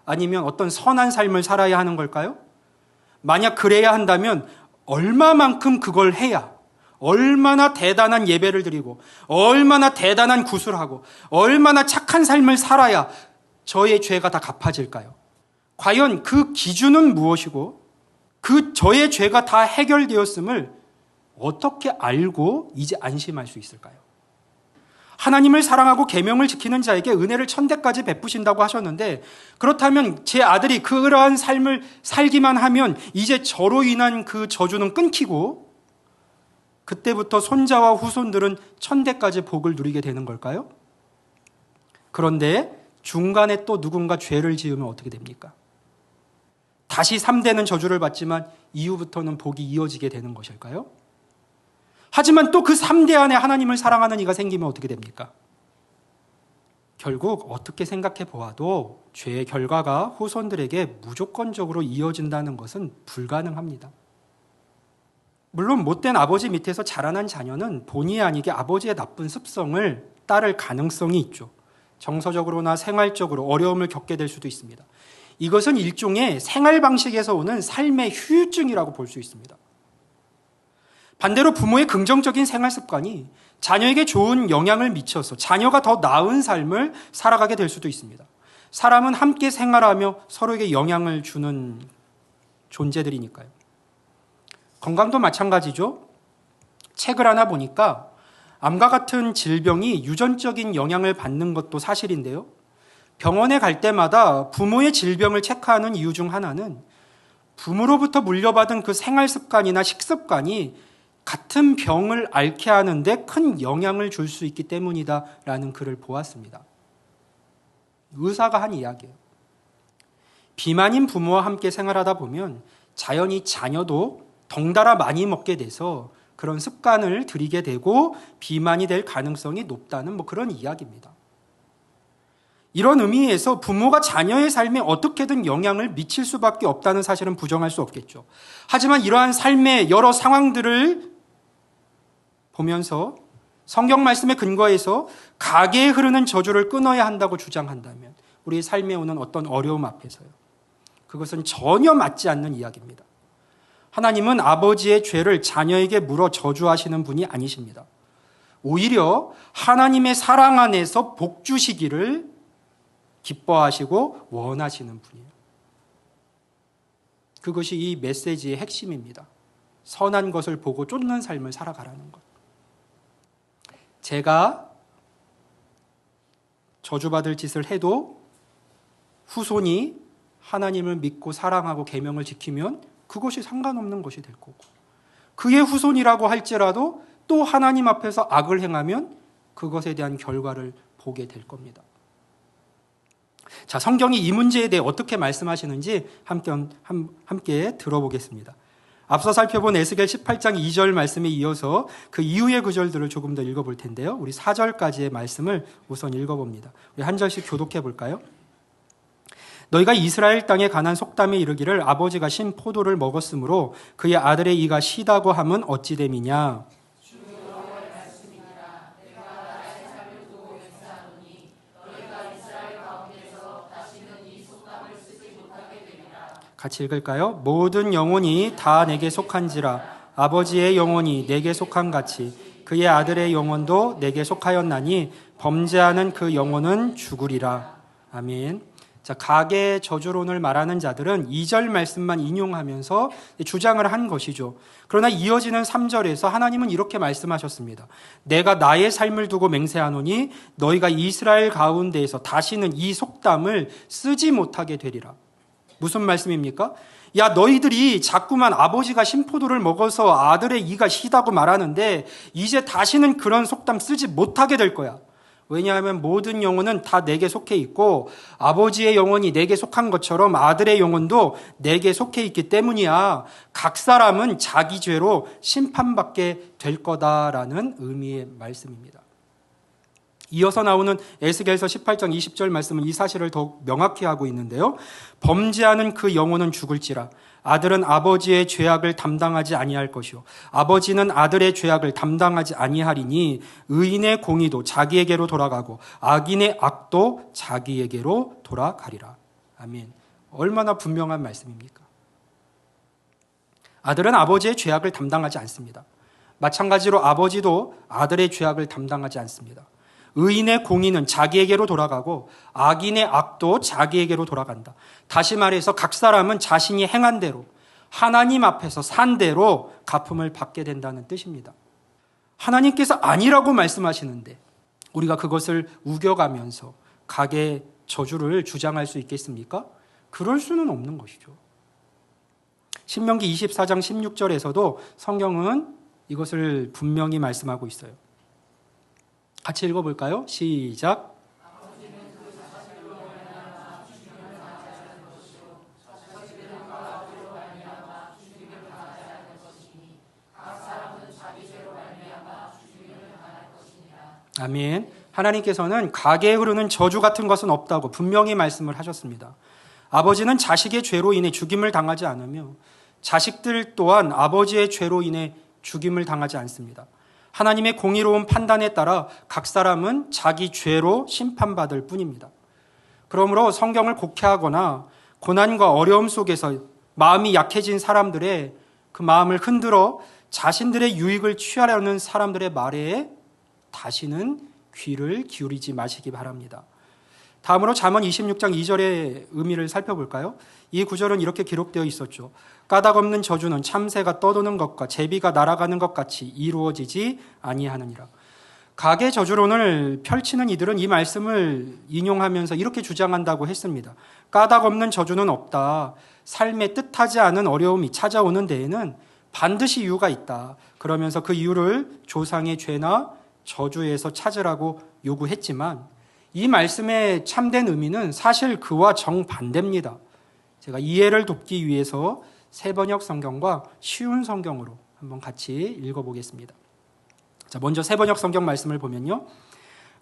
아니면 어떤 선한 삶을 살아야 하는 걸까요? 만약 그래야 한다면 얼마만큼 그걸 해야, 얼마나 대단한 예배를 드리고 얼마나 대단한 구술하고 얼마나 착한 삶을 살아야 저의 죄가 다 갚아질까요? 과연 그 기준은 무엇이고 그 저의 죄가 다 해결되었음을 어떻게 알고 이제 안심할 수 있을까요? 하나님을 사랑하고 계명을 지키는 자에게 은혜를 1000대까지 베푸신다고 하셨는데, 그렇다면 제 아들이 그러한 삶을 살기만 하면 이제 저로 인한 그 저주는 끊기고 그때부터 손자와 후손들은 1000대까지 복을 누리게 되는 걸까요? 그런데 중간에 또 누군가 죄를 지으면 어떻게 됩니까? 다시 3대는 저주를 받지만 이후부터는 복이 이어지게 되는 것일까요? 하지만 또 그 3대 안에 하나님을 사랑하는 이가 생기면 어떻게 됩니까? 결국 어떻게 생각해 보아도 죄의 결과가 후손들에게 무조건적으로 이어진다는 것은 불가능합니다. 물론 못된 아버지 밑에서 자라난 자녀는 본의 아니게 아버지의 나쁜 습성을 따를 가능성이 있죠. 정서적으로나 생활적으로 어려움을 겪게 될 수도 있습니다. 이것은 일종의 생활 방식에서 오는 삶의 후유증이라고 볼 수 있습니다. 반대로 부모의 긍정적인 생활 습관이 자녀에게 좋은 영향을 미쳐서 자녀가 더 나은 삶을 살아가게 될 수도 있습니다. 사람은 함께 생활하며 서로에게 영향을 주는 존재들이니까요. 건강도 마찬가지죠. 책을 하나 보니까 암과 같은 질병이 유전적인 영향을 받는 것도 사실인데요. 병원에 갈 때마다 부모의 질병을 체크하는 이유 중 하나는 부모로부터 물려받은 그 생활 습관이나 식습관이 같은 병을 앓게 하는데 큰 영향을 줄 수 있기 때문이다라는 글을 보았습니다. 의사가 한 이야기예요. 비만인 부모와 함께 생활하다 보면 자연히 자녀도 덩달아 많이 먹게 돼서 그런 습관을 들이게 되고 비만이 될 가능성이 높다는 그런 이야기입니다. 이런 의미에서 부모가 자녀의 삶에 어떻게든 영향을 미칠 수밖에 없다는 사실은 부정할 수 없겠죠. 하지만 이러한 삶의 여러 상황들을 보면서 성경 말씀에 근거해서 가계에 흐르는 저주를 끊어야 한다고 주장한다면 우리의 삶에 오는 어떤 어려움 앞에서요. 그것은 전혀 맞지 않는 이야기입니다. 하나님은 아버지의 죄를 자녀에게 물어 저주하시는 분이 아니십니다. 오히려 하나님의 사랑 안에서 복 주시기를 기뻐하시고 원하시는 분이에요. 그것이 이 메시지의 핵심입니다. 선한 것을 보고 쫓는 삶을 살아가라는 것. 제가 저주받을 짓을 해도 후손이 하나님을 믿고 사랑하고 계명을 지키면 그것이 상관없는 것이 될 거고, 그의 후손이라고 할지라도 또 하나님 앞에서 악을 행하면 그것에 대한 결과를 보게 될 겁니다. 자, 성경이 이 문제에 대해 어떻게 말씀하시는지 함께 들어보겠습니다. 앞서 살펴본 에스겔 18장 2절 말씀에 이어서 그 이후의 구절들을 조금 더 읽어볼 텐데요. 우리 4절까지의 말씀을 우선 읽어봅니다. 우리 한 절씩 교독해 볼까요? 너희가 이스라엘 땅에 관한 속담에 이르기를 아버지가 신 포도를 먹었으므로 그의 아들의 이가 시다고 함은 어찌 됨이냐. 같이 읽을까요? 모든 영혼이 다 내게 속한지라 아버지의 영혼이 내게 속한 같이 그의 아들의 영혼도 내게 속하였나니 범죄하는 그 영혼은 죽으리라. 아멘. 자, 가계 저주론을 말하는 자들은 2절 말씀만 인용하면서 주장을 한 것이죠. 그러나 이어지는 3절에서 하나님은 이렇게 말씀하셨습니다. 내가 나의 삶을 두고 맹세하노니 너희가 이스라엘 가운데에서 다시는 이 속담을 쓰지 못하게 되리라. 무슨 말씀입니까? 야, 너희들이 자꾸만 아버지가 신포도를 먹어서 아들의 이가 시다고 말하는데 이제 다시는 그런 속담 쓰지 못하게 될 거야. 왜냐하면 모든 영혼은 다 내게 속해 있고 아버지의 영혼이 내게 속한 것처럼 아들의 영혼도 내게 속해 있기 때문이야. 각 사람은 자기 죄로 심판받게 될 거다라는 의미의 말씀입니다. 이어서 나오는 에스겔서 18장 20절 말씀은 이 사실을 더욱 명확히 하고 있는데요. 범죄하는 그 영혼은 죽을지라 아들은 아버지의 죄악을 담당하지 아니할 것이요 아버지는 아들의 죄악을 담당하지 아니하리니 의인의 공의도 자기에게로 돌아가고 악인의 악도 자기에게로 돌아가리라. 아멘. 얼마나 분명한 말씀입니까? 아들은 아버지의 죄악을 담당하지 않습니다. 마찬가지로 아버지도 아들의 죄악을 담당하지 않습니다. 의인의 공의는 자기에게로 돌아가고 악인의 악도 자기에게로 돌아간다. 다시 말해서 각 사람은 자신이 행한 대로 하나님 앞에서 산 대로 갚음을 받게 된다는 뜻입니다. 하나님께서 아니라고 말씀하시는데 우리가 그것을 우겨가면서 가계 저주를 주장할 수 있겠습니까? 그럴 수는 없는 것이죠. 신명기 24장 16절에서도 성경은 이것을 분명히 말씀하고 있어요. 같이 읽어볼까요? 시작. 아멘. 하나님께서는 가계에 흐르는 저주 같은 것은 없다고 분명히 말씀을 하셨습니다. 아버지는 자식의 죄로 인해 죽임을 당하지 않으며 자식들 또한 아버지의 죄로 인해 죽임을 당하지 않습니다. 하나님의 공의로운 판단에 따라 각 사람은 자기 죄로 심판받을 뿐입니다. 그러므로 성경을 곡해하거나 고난과 어려움 속에서 마음이 약해진 사람들의 그 마음을 흔들어 자신들의 유익을 취하려는 사람들의 말에 다시는 귀를 기울이지 마시기 바랍니다. 다음으로 잠언 26장 2절의 의미를 살펴볼까요? 이 구절은 이렇게 기록되어 있었죠. 까닭 없는 저주는 참새가 떠도는 것과 제비가 날아가는 것 같이 이루어지지 아니하느니라. 가계 저주론을 펼치는 이들은 이 말씀을 인용하면서 이렇게 주장한다고 했습니다. 까닭 없는 저주는 없다. 삶에 뜻하지 않은 어려움이 찾아오는 데에는 반드시 이유가 있다. 그러면서 그 이유를 조상의 죄나 저주에서 찾으라고 요구했지만 이 말씀의 참된 의미는 사실 그와 정반대입니다. 제가 이해를 돕기 위해서 새번역 성경과 쉬운 성경으로 한번 같이 읽어보겠습니다. 자, 먼저 새번역 성경 말씀을 보면요.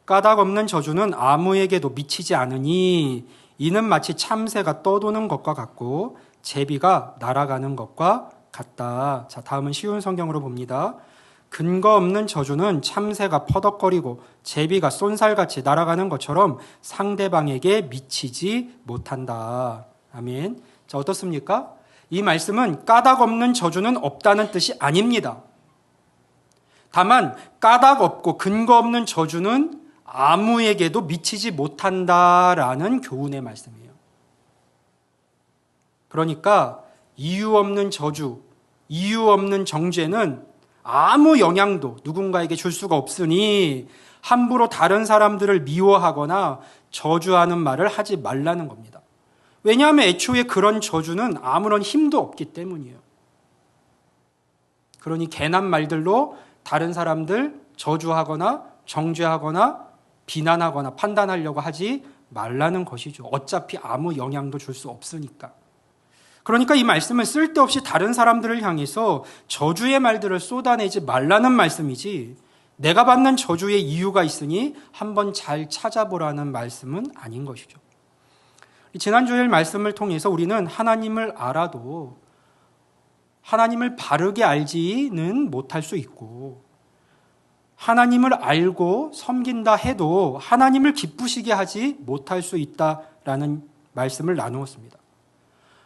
까닭 없는 저주는 아무에게도 미치지 않으니 이는 마치 참새가 떠도는 것과 같고 제비가 날아가는 것과 같다. 자, 다음은 쉬운 성경으로 봅니다. 근거 없는 저주는 참새가 퍼덕거리고 제비가 쏜살같이 날아가는 것처럼 상대방에게 미치지 못한다. 아멘. 자, 어떻습니까? 이 말씀은 까닭 없는 저주는 없다는 뜻이 아닙니다. 다만 까닭 없고 근거 없는 저주는 아무에게도 미치지 못한다라는 교훈의 말씀이에요. 그러니까 이유 없는 저주, 이유 없는 정죄는 아무 영향도 누군가에게 줄 수가 없으니 함부로 다른 사람들을 미워하거나 저주하는 말을 하지 말라는 겁니다. 왜냐하면 애초에 그런 저주는 아무런 힘도 없기 때문이에요. 그러니 괜한 말들로 다른 사람들 저주하거나 정죄하거나 비난하거나 판단하려고 하지 말라는 것이죠. 어차피 아무 영향도 줄 수 없으니까. 그러니까 이 말씀은 쓸데없이 다른 사람들을 향해서 저주의 말들을 쏟아내지 말라는 말씀이지 내가 받는 저주의 이유가 있으니 한번 잘 찾아보라는 말씀은 아닌 것이죠. 지난 주일 말씀을 통해서 우리는 하나님을 알아도 하나님을 바르게 알지는 못할 수 있고 하나님을 알고 섬긴다 해도 하나님을 기쁘시게 하지 못할 수 있다라는 말씀을 나누었습니다.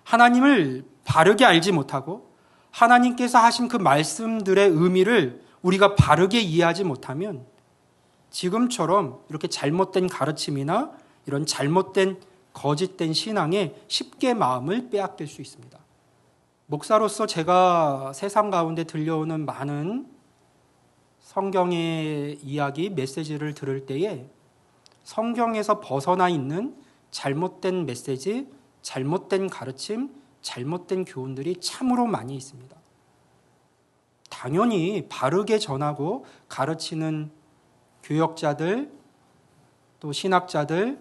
하나님을 바르게 알지 못하고 하나님께서 하신 그 말씀들의 의미를 우리가 바르게 이해하지 못하면 지금처럼 이렇게 잘못된 가르침이나 이런 잘못된 거짓된 신앙에 쉽게 마음을 빼앗길 수 있습니다. 목사로서 제가 세상 가운데 들려오는 많은 성경의 이야기, 메시지를 들을 때에 성경에서 벗어나 있는 잘못된 메시지, 잘못된 가르침, 잘못된 교훈들이 참으로 많이 있습니다. 당연히 바르게 전하고 가르치는 교역자들, 또 신학자들,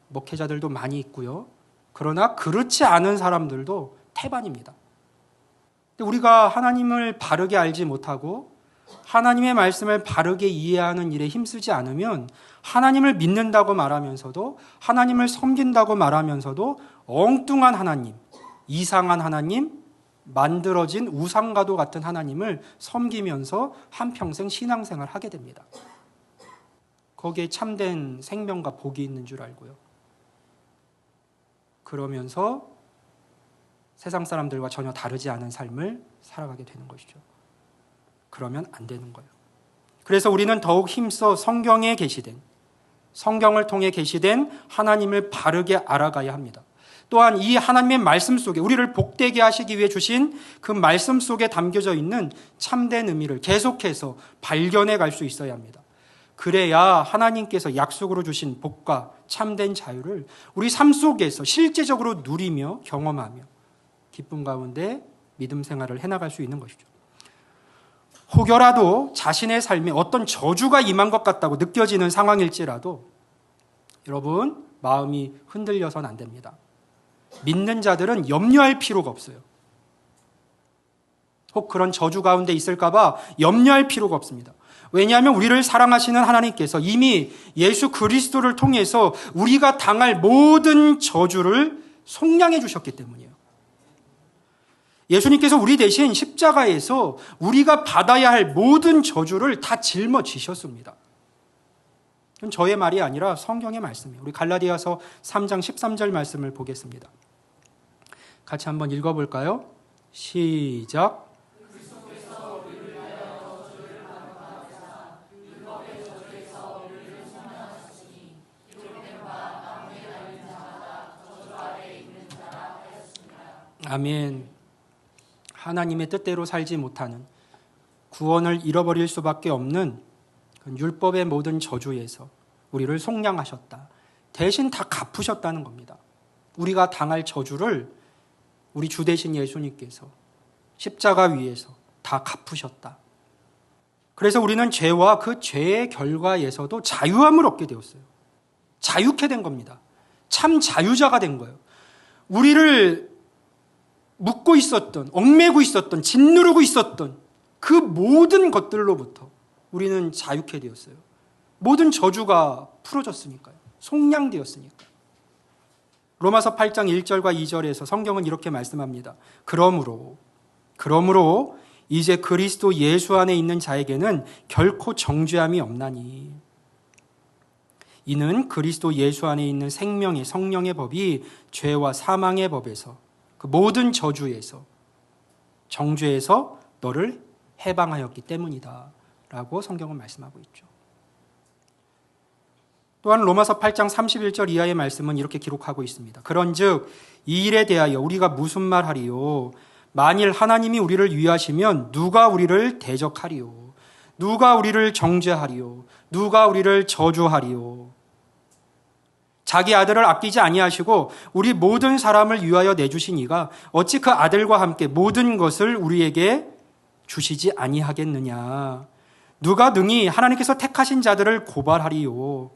목회자들도 많이 있고요. 그러나 그렇지 않은 사람들도 태반입니다. 우리가 하나님을 바르게 알지 못하고 하나님의 말씀을 바르게 이해하는 일에 힘쓰지 않으면 하나님을 믿는다고 말하면서도 하나님을 섬긴다고 말하면서도 엉뚱한 하나님, 이상한 하나님, 만들어진 우상과도 같은 하나님을 섬기면서 한평생 신앙생활을 하게 됩니다. 거기에 참된 생명과 복이 있는 줄 알고요. 그러면서 세상 사람들과 전혀 다르지 않은 삶을 살아가게 되는 것이죠. 그러면 안 되는 거예요. 그래서 우리는 더욱 힘써 성경에 계시된, 성경을 통해 계시된 하나님을 바르게 알아가야 합니다. 또한 이 하나님의 말씀 속에 우리를 복되게 하시기 위해 주신 그 말씀 속에 담겨져 있는 참된 의미를 계속해서 발견해 갈 수 있어야 합니다. 그래야 하나님께서 약속으로 주신 복과 참된 자유를 우리 삶 속에서 실제적으로 누리며 경험하며 기쁨 가운데 믿음 생활을 해나갈 수 있는 것이죠. 혹여라도 자신의 삶에 어떤 저주가 임한 것 같다고 느껴지는 상황일지라도 여러분 마음이 흔들려서는 안 됩니다. 믿는 자들은 염려할 필요가 없어요. 혹 그런 저주 가운데 있을까 봐 염려할 필요가 없습니다. 왜냐하면 우리를 사랑하시는 하나님께서 이미 예수 그리스도를 통해서 우리가 당할 모든 저주를 속량해 주셨기 때문이에요. 예수님께서 우리 대신 십자가에서 우리가 받아야 할 모든 저주를 다 짊어지셨습니다. 그건 저의 말이 아니라 성경의 말씀이에요. 우리 갈라디아서 3장 13절 말씀을 보겠습니다. 같이 한번 읽어볼까요? 시작. 아멘. 하나님의 뜻대로 살지 못하는, 구원을 잃어버릴 수밖에 없는 그 율법의 모든 저주에서 우리를 속량하셨다. 대신 다 갚으셨다는 겁니다. 우리가 당할 저주를 우리 주 대신 예수님께서 십자가 위에서 다 갚으셨다. 그래서 우리는 죄와 그 죄의 결과에서도 자유함을 얻게 되었어요. 자유케 된 겁니다. 참 자유자가 된 거예요. 우리를 묶고 있었던, 얽매고 있었던, 짓누르고 있었던 그 모든 것들로부터 우리는 자유케 되었어요. 모든 저주가 풀어졌으니까요. 속량되었으니까요. 로마서 8장 1절과 2절에서 성경은 이렇게 말씀합니다. 그러므로 이제 그리스도 예수 안에 있는 자에게는 결코 정죄함이 없나니 이는 그리스도 예수 안에 있는 생명의 성령의 법이 죄와 사망의 법에서 그 모든 저주에서 정죄에서 너를 해방하였기 때문이다 라고 성경은 말씀하고 있죠. 또한 로마서 8장 31절 이하의 말씀은 이렇게 기록하고 있습니다. 그런즉 이 일에 대하여 우리가 무슨 말하리요? 만일 하나님이 우리를 위하시면 누가 우리를 대적하리요? 누가 우리를 정죄하리요? 누가 우리를 저주하리요? 자기 아들을 아끼지 아니하시고 우리 모든 사람을 위하여 내주신 이가 어찌 그 아들과 함께 모든 것을 우리에게 주시지 아니하겠느냐? 누가 능히 하나님께서 택하신 자들을 고발하리요?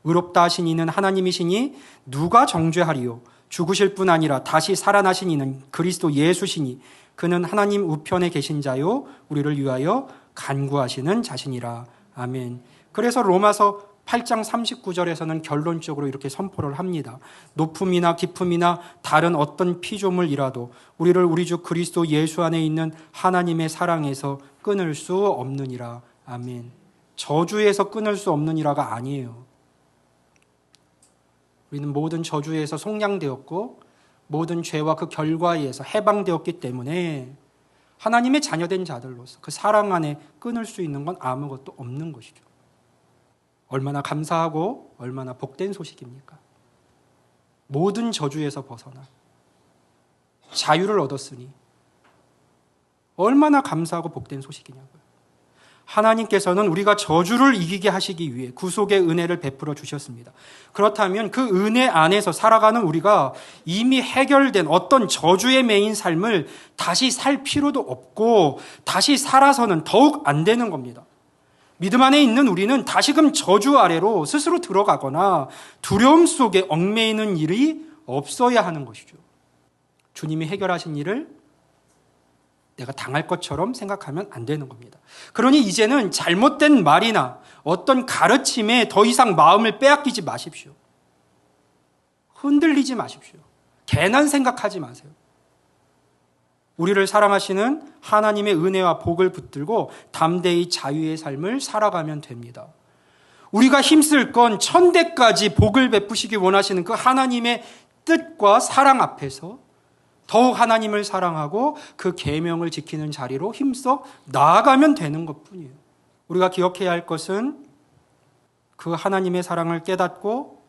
의롭다 하신 이는 하나님이시니 누가 정죄하리요? 죽으실 뿐 아니라 다시 살아나신 이는 그리스도 예수시니 그는 하나님 우편에 계신 자요 우리를 위하여 간구하시는 자신이라. 아멘. 그래서 로마서 8장 39절에서는 결론적으로 이렇게 선포를 합니다. 높음이나 깊음이나 다른 어떤 피조물이라도 우리를 우리 주 그리스도 예수 안에 있는 하나님의 사랑에서 끊을 수 없느니라. 아멘. 저주에서 끊을 수 없느니라가 아니에요. 우리는 모든 저주에서 속량되었고 모든 죄와 그 결과에서 해방되었기 때문에 하나님의 자녀된 자들로서 그 사랑 안에 끊을 수 있는 건 아무것도 없는 것이죠. 얼마나 감사하고 얼마나 복된 소식입니까? 모든 저주에서 벗어나 자유를 얻었으니 얼마나 감사하고 복된 소식이냐고요. 하나님께서는 우리가 저주를 이기게 하시기 위해 구속의 은혜를 베풀어 주셨습니다. 그렇다면 그 은혜 안에서 살아가는 우리가 이미 해결된 어떤 저주에 매인 삶을 다시 살 필요도 없고 다시 살아서는 더욱 안 되는 겁니다. 믿음 안에 있는 우리는 다시금 저주 아래로 스스로 들어가거나 두려움 속에 얽매이는 일이 없어야 하는 것이죠. 주님이 해결하신 일을 내가 당할 것처럼 생각하면 안 되는 겁니다. 그러니 이제는 잘못된 말이나 어떤 가르침에 더 이상 마음을 빼앗기지 마십시오. 흔들리지 마십시오. 괜한 생각하지 마세요. 우리를 사랑하시는 하나님의 은혜와 복을 붙들고 담대히 자유의 삶을 살아가면 됩니다. 우리가 힘쓸 건 천대까지 복을 베푸시기 원하시는 그 하나님의 뜻과 사랑 앞에서 더욱 하나님을 사랑하고 그 계명을 지키는 자리로 힘써 나아가면 되는 것뿐이에요. 우리가 기억해야 할 것은 그 하나님의 사랑을 깨닫고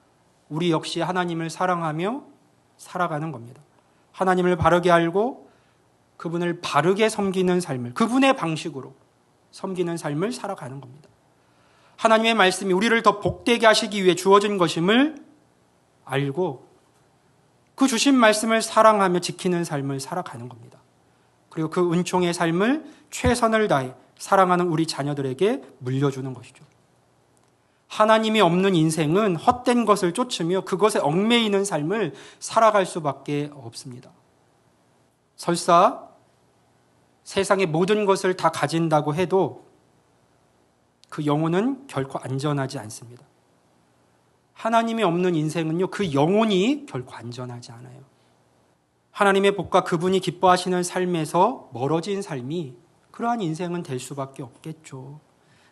우리 역시 하나님을 사랑하며 살아가는 겁니다. 하나님을 바르게 알고 그분을 바르게 섬기는 삶을, 그분의 방식으로 섬기는 삶을 살아가는 겁니다. 하나님의 말씀이 우리를 더 복되게 하시기 위해 주어진 것임을 알고 그 주신 말씀을 사랑하며 지키는 삶을 살아가는 겁니다. 그리고 그 은총의 삶을 최선을 다해 사랑하는 우리 자녀들에게 물려주는 것이죠. 하나님이 없는 인생은 헛된 것을 쫓으며 그것에 얽매이는 삶을 살아갈 수밖에 없습니다. 설사 세상의 모든 것을 다 가진다고 해도 그 영혼은 결코 안전하지 않습니다. 하나님이 없는 인생은요, 그 영혼이 결코 안전하지 않아요. 하나님의 복과 그분이 기뻐하시는 삶에서 멀어진 삶이 그러한 인생은 될 수밖에 없겠죠.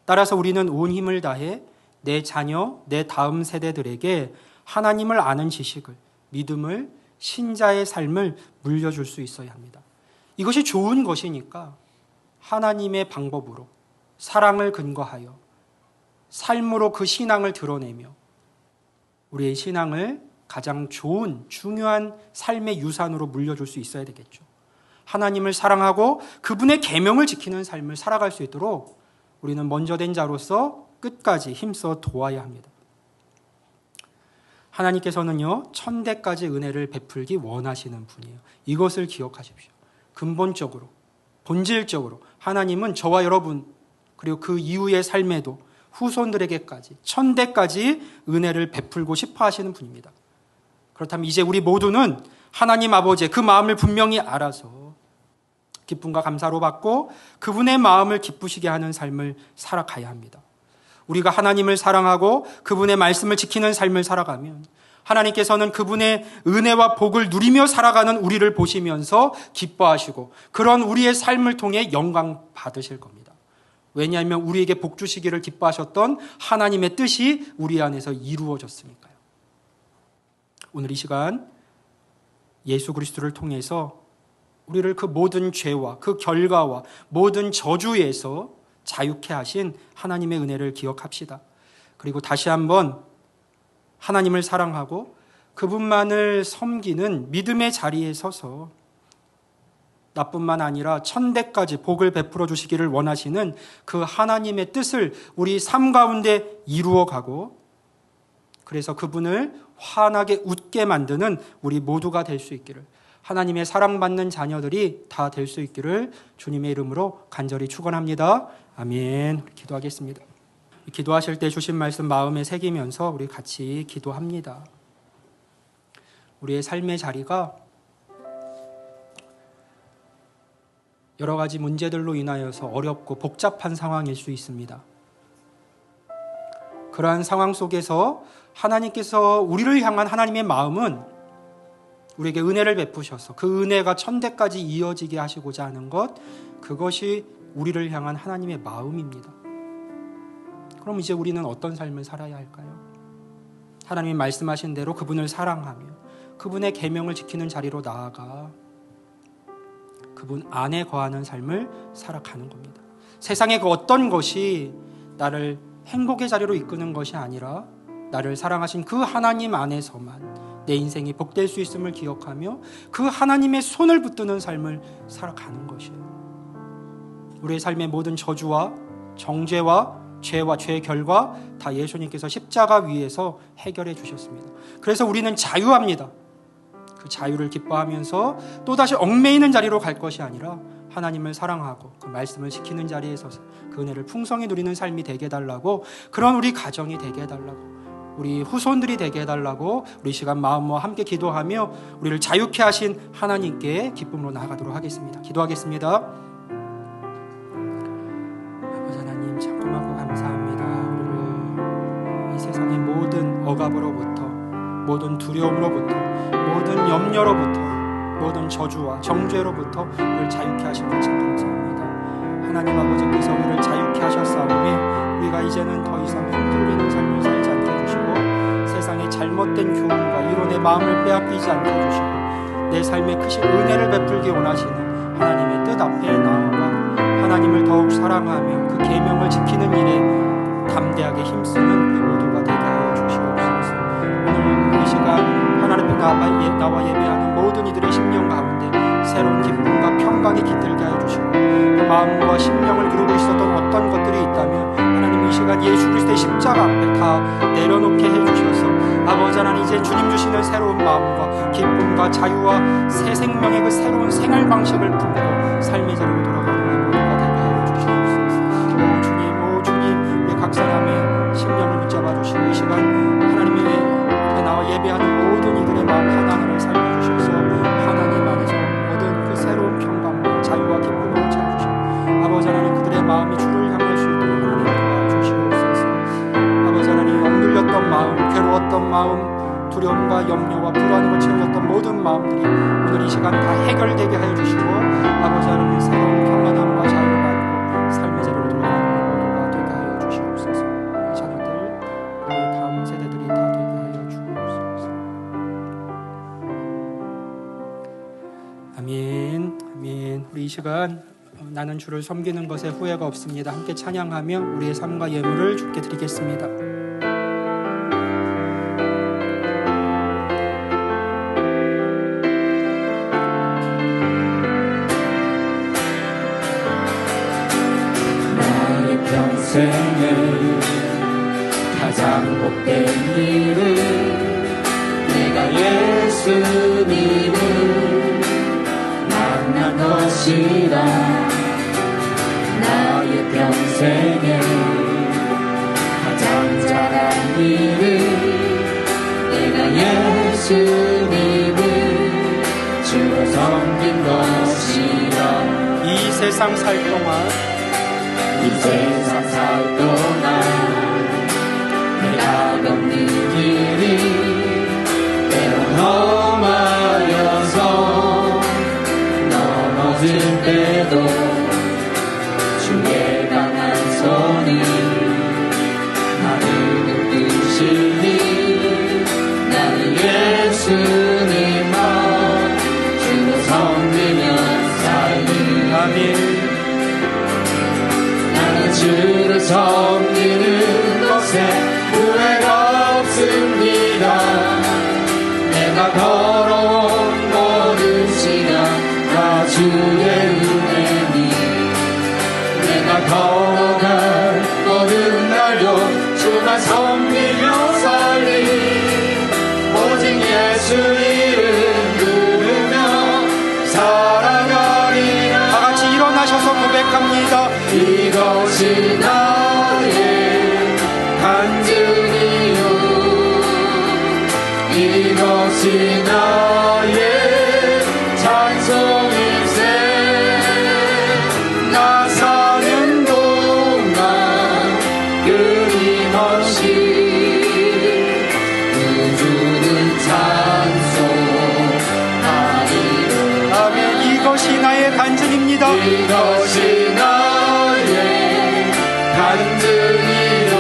따라서 우리는 온 힘을 다해 내 자녀, 내 다음 세대들에게 하나님을 아는 지식을, 믿음을, 신자의 삶을 물려줄 수 있어야 합니다. 이것이 좋은 것이니까 하나님의 방법으로 사랑을 근거하여 삶으로 그 신앙을 드러내며 우리의 신앙을 가장 좋은 중요한 삶의 유산으로 물려줄 수 있어야 되겠죠. 하나님을 사랑하고 그분의 계명을 지키는 삶을 살아갈 수 있도록 우리는 먼저 된 자로서 끝까지 힘써 도와야 합니다. 하나님께서는요, 천대까지 은혜를 베풀기 원하시는 분이에요. 이것을 기억하십시오. 근본적으로, 본질적으로 하나님은 저와 여러분 그리고 그 이후의 삶에도 후손들에게까지 천대까지 은혜를 베풀고 싶어 하시는 분입니다. 그렇다면 이제 우리 모두는 하나님 아버지의 그 마음을 분명히 알아서 기쁨과 감사로 받고 그분의 마음을 기쁘시게 하는 삶을 살아가야 합니다. 우리가 하나님을 사랑하고 그분의 말씀을 지키는 삶을 살아가면 하나님께서는 그분의 은혜와 복을 누리며 살아가는 우리를 보시면서 기뻐하시고 그런 우리의 삶을 통해 영광 받으실 겁니다. 왜냐하면 우리에게 복 주시기를 기뻐하셨던 하나님의 뜻이 우리 안에서 이루어졌으니까요. 오늘 이 시간 예수 그리스도를 통해서 우리를 그 모든 죄와 그 결과와 모든 저주에서 자유케 하신 하나님의 은혜를 기억합시다. 그리고 다시 한번 하나님을 사랑하고 그분만을 섬기는 믿음의 자리에 서서 나뿐만 아니라 천대까지 복을 베풀어 주시기를 원하시는 그 하나님의 뜻을 우리 삶 가운데 이루어가고 그래서 그분을 환하게 웃게 만드는 우리 모두가 될 수 있기를, 하나님의 사랑받는 자녀들이 다 될 수 있기를 주님의 이름으로 간절히 축원합니다. 아멘. 기도하겠습니다. 기도하실 때 주신 말씀 마음에 새기면서 우리 같이 기도합니다. 우리의 삶의 자리가 여러 가지 문제들로 인하여서 어렵고 복잡한 상황일 수 있습니다. 그러한 상황 속에서 하나님께서 우리를 향한 하나님의 마음은 우리에게 은혜를 베푸셔서 그 은혜가 천대까지 이어지게 하시고자 하는 것, 그것이 우리를 향한 하나님의 마음입니다. 그럼 이제 우리는 어떤 삶을 살아야 할까요? 하나님이 말씀하신 대로 그분을 사랑하며 그분의 계명을 지키는 자리로 나아가 그분 안에 거하는 삶을 살아가는 겁니다. 세상의 그 어떤 것이 나를 행복의 자리로 이끄는 것이 아니라 나를 사랑하신 그 하나님 안에서만 내 인생이 복될 수 있음을 기억하며 그 하나님의 손을 붙드는 삶을 살아가는 것이에요. 우리의 삶의 모든 저주와 정죄와 죄와 죄의 결과 다 예수님께서 십자가 위에서 해결해 주셨습니다. 그래서 우리는 자유합니다. 그 자유를 기뻐하면서 또다시 얽매이는 자리로 갈 것이 아니라 하나님을 사랑하고 그 말씀을 지키는 자리에 서서 그 은혜를 풍성히 누리는 삶이 되게 해달라고, 그런 우리 가정이 되게 해달라고, 우리 후손들이 되게 해달라고 우리 시간 마음과 함께 기도하며 우리를 자유케 하신 하나님께 기쁨으로 나아가도록 하겠습니다. 기도하겠습니다. 아버지 하나님, 참고하고 감사합니다. 우리를 이 세상의 모든 억압으로부터, 모든 두려움으로부터, 모든 염려로부터, 모든 저주와 정죄로부터 우리를 자유케 하신 것 참 감사합니다. 하나님 아버지께서 우리를 자유케 하셨사오니 우리가 이제는 더 이상 흔들리는 삶을 살지 않게 해주시고 세상의 잘못된 교훈과 이론의 마음을 빼앗기지 않게 해주시고 내 삶에 크신 은혜를 베풀기 원하시는 하나님의 뜻 앞에 나아가 하나님을 더욱 사랑하며 그 계명을 지키는 일에 담대하게 힘쓰는 우리 모두가 되게 하여 주시옵소서. 오늘 이 시간 하나님 앞에 나와 예배하는 모든 이들의 심령 가운데 새로운 기쁨과 평강이 깃들게 하여 주시고 그 마음과 심령을 누르고 있었던 어떤 것들이 있다면 하나님 이 시간 예수 그리스도의 십자가 앞에 다 내려놓게 해주셔서 아버지 하나님, 이제 주님 주시는 새로운 마음과 기쁨과 자유와 새 생명의 그 새로운 생활 방식을 품고 삶의 자리로 돌아가는 우리 모두가 되게 하여 주시옵소서. 오 주님, 우리 각 사람의 심령을 붙잡아 주시고 이 시간 하나님의 앞에 나와 예배하는 모든 이들의 마음 하나하나를 살려주셔서 하나님 안에서 모든 그 새로운 평강과 자유와 기쁨을 채워주시고 아버지 하나님, 그들의 마음이 주를 향할 수 있도록 하나님 도와주시옵소서. 아버지 하나님, 억눌렸던 마음, 괴로웠던 마음, 두려움과 염려와 불안으로 채워졌던 모든 마음들이 오늘 이 시간 다 해결되게 하여 주시고 아버지 하나님, 새로운 평안함과 자유를 받고 삶의 자리로 돌아가는 모두가 되게 하여 주시옵소서. 이 자녀들, 우리의 다음 세대들이 다 되게 하여 주옵소서. 아멘. 아멘. 우리 이 시간 나는 주를 섬기는 것에 후회가 없습니다. 함께 찬양하며 우리의 삶과 예물을 주께 드리겠습니다. 평생을 가장 복된 일은 내가 예수님을 만난 것이다. 나의 평생에 가장 잘한 일은 내가 예수님을 주로 섬긴 것이다. 이 세상 살 동안 이 세상 살 동안 내가 걷는 길이 때론 험하여서 넘어질 때도 주의 강한 손이 나를 붙드시니 나는 예수님만 주로 섬기며 살리. 아멘. 주를 섬기는 것에 후회가 없습니다. 내가 걸어온 모든 시간 다 주의 은혜니 내가 걸어갈 모든 날도 주만 섬기며 살리. 오직 예수 이름 부르며 살아가리라. 다같이 일어나셔서 고백합니다. 이것이 나의 간증이요 이것이 나의 찬송일세. 나 사는 동안 끊임없이 주는 찬송하리라. 아멘. 이것이 나의 간증입니다. 이것이 나의 간증이요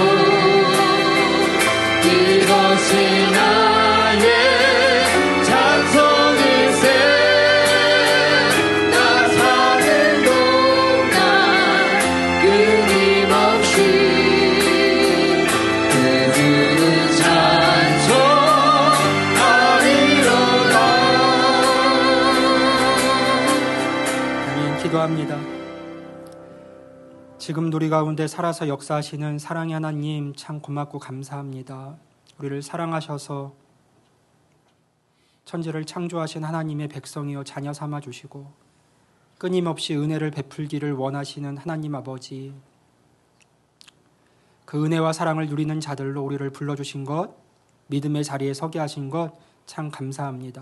이것이 나의 찬송일세. 나 사는 동안 끊임없이 그 주는 찬송하리로다. 아멘. 기도합니다. 지금 우리 가운데 살아서 역사하시는 사랑의 하나님 참 고맙고 감사합니다. 우리를 사랑하셔서 천지를 창조하신 하나님의 백성이요 자녀 삼아 주시고 끊임없이 은혜를 베풀기를 원하시는 하나님 아버지, 그 은혜와 사랑을 누리는 자들로 우리를 불러주신 것, 믿음의 자리에 서게 하신 것 참 감사합니다.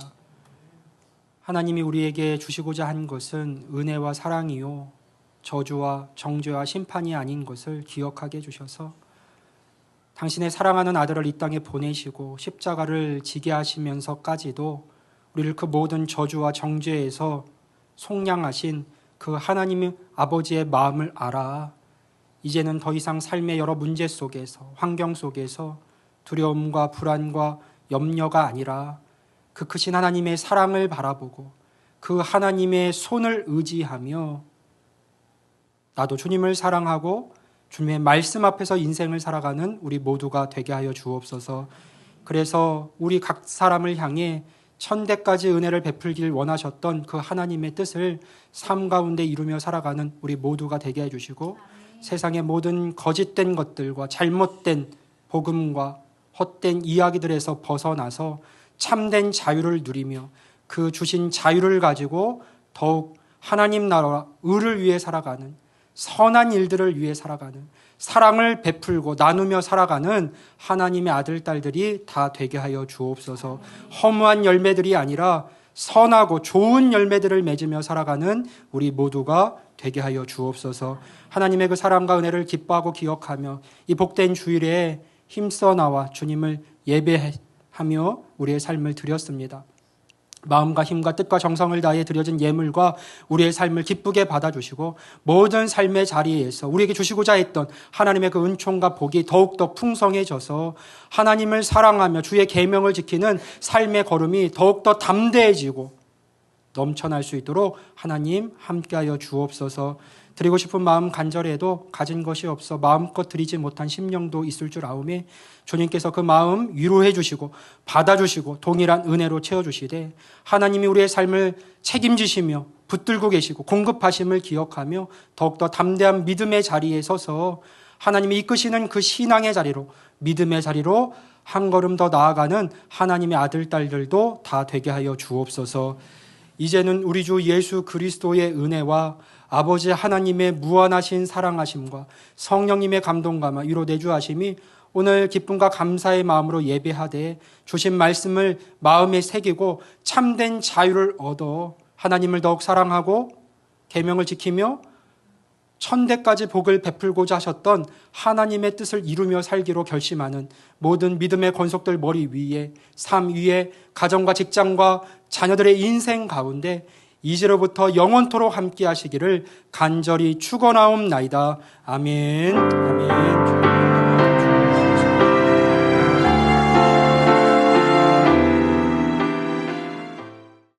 하나님이 우리에게 주시고자 한 것은 은혜와 사랑이요 저주와 정죄와 심판이 아닌 것을 기억하게 해주셔서 당신의 사랑하는 아들을 이 땅에 보내시고 십자가를 지게 하시면서까지도 우리를 그 모든 저주와 정죄에서 속량하신 그 하나님의 아버지의 마음을 알아 이제는 더 이상 삶의 여러 문제 속에서 환경 속에서 두려움과 불안과 염려가 아니라 그 크신 하나님의 사랑을 바라보고 그 하나님의 손을 의지하며 나도 주님을 사랑하고 주님의 말씀 앞에서 인생을 살아가는 우리 모두가 되게 하여 주옵소서. 그래서 우리 각 사람을 향해 천대까지 은혜를 베풀길 원하셨던 그 하나님의 뜻을 삶 가운데 이루며 살아가는 우리 모두가 되게 해주시고 세상의 모든 거짓된 것들과 잘못된 복음과 헛된 이야기들에서 벗어나서 참된 자유를 누리며 그 주신 자유를 가지고 더욱 하나님 나라와 의를 위해 살아가는 선한 일들을 위해 살아가는 사랑을 베풀고 나누며 살아가는 하나님의 아들, 딸들이 다 되게 하여 주옵소서. 허무한 열매들이 아니라 선하고 좋은 열매들을 맺으며 살아가는 우리 모두가 되게 하여 주옵소서. 하나님의 그 사랑과 은혜를 기뻐하고 기억하며 이 복된 주일에 힘써 나와 주님을 예배하며 우리의 삶을 드렸습니다. 마음과 힘과 뜻과 정성을 다해 드려진 예물과 우리의 삶을 기쁘게 받아주시고 모든 삶의 자리에서 우리에게 주시고자 했던 하나님의 그 은총과 복이 더욱더 풍성해져서 하나님을 사랑하며 주의 계명을 지키는 삶의 걸음이 더욱더 담대해지고 넘쳐날 수 있도록 하나님 함께하여 주옵소서. 드리고 싶은 마음 간절해도 가진 것이 없어 마음껏 드리지 못한 심령도 있을 줄 아오매 주님께서 그 마음 위로해 주시고 받아주시고 동일한 은혜로 채워주시되 하나님이 우리의 삶을 책임지시며 붙들고 계시고 공급하심을 기억하며 더욱더 담대한 믿음의 자리에 서서 하나님이 이끄시는 그 신앙의 자리로, 믿음의 자리로 한 걸음 더 나아가는 하나님의 아들, 딸들도 다 되게 하여 주옵소서. 이제는 우리 주 예수 그리스도의 은혜와 아버지 하나님의 무한하신 사랑하심과 성령님의 감동감과 위로 내주하심이 오늘 기쁨과 감사의 마음으로 예배하되 주신 말씀을 마음에 새기고 참된 자유를 얻어 하나님을 더욱 사랑하고 계명을 지키며 천대까지 복을 베풀고자 하셨던 하나님의 뜻을 이루며 살기로 결심하는 모든 믿음의 권속들 머리 위에, 삶 위에, 가정과 직장과 자녀들의 인생 가운데 이제로부터 영원토록 함께 하시기를 간절히 축원하옵나이다. 아멘. 아멘.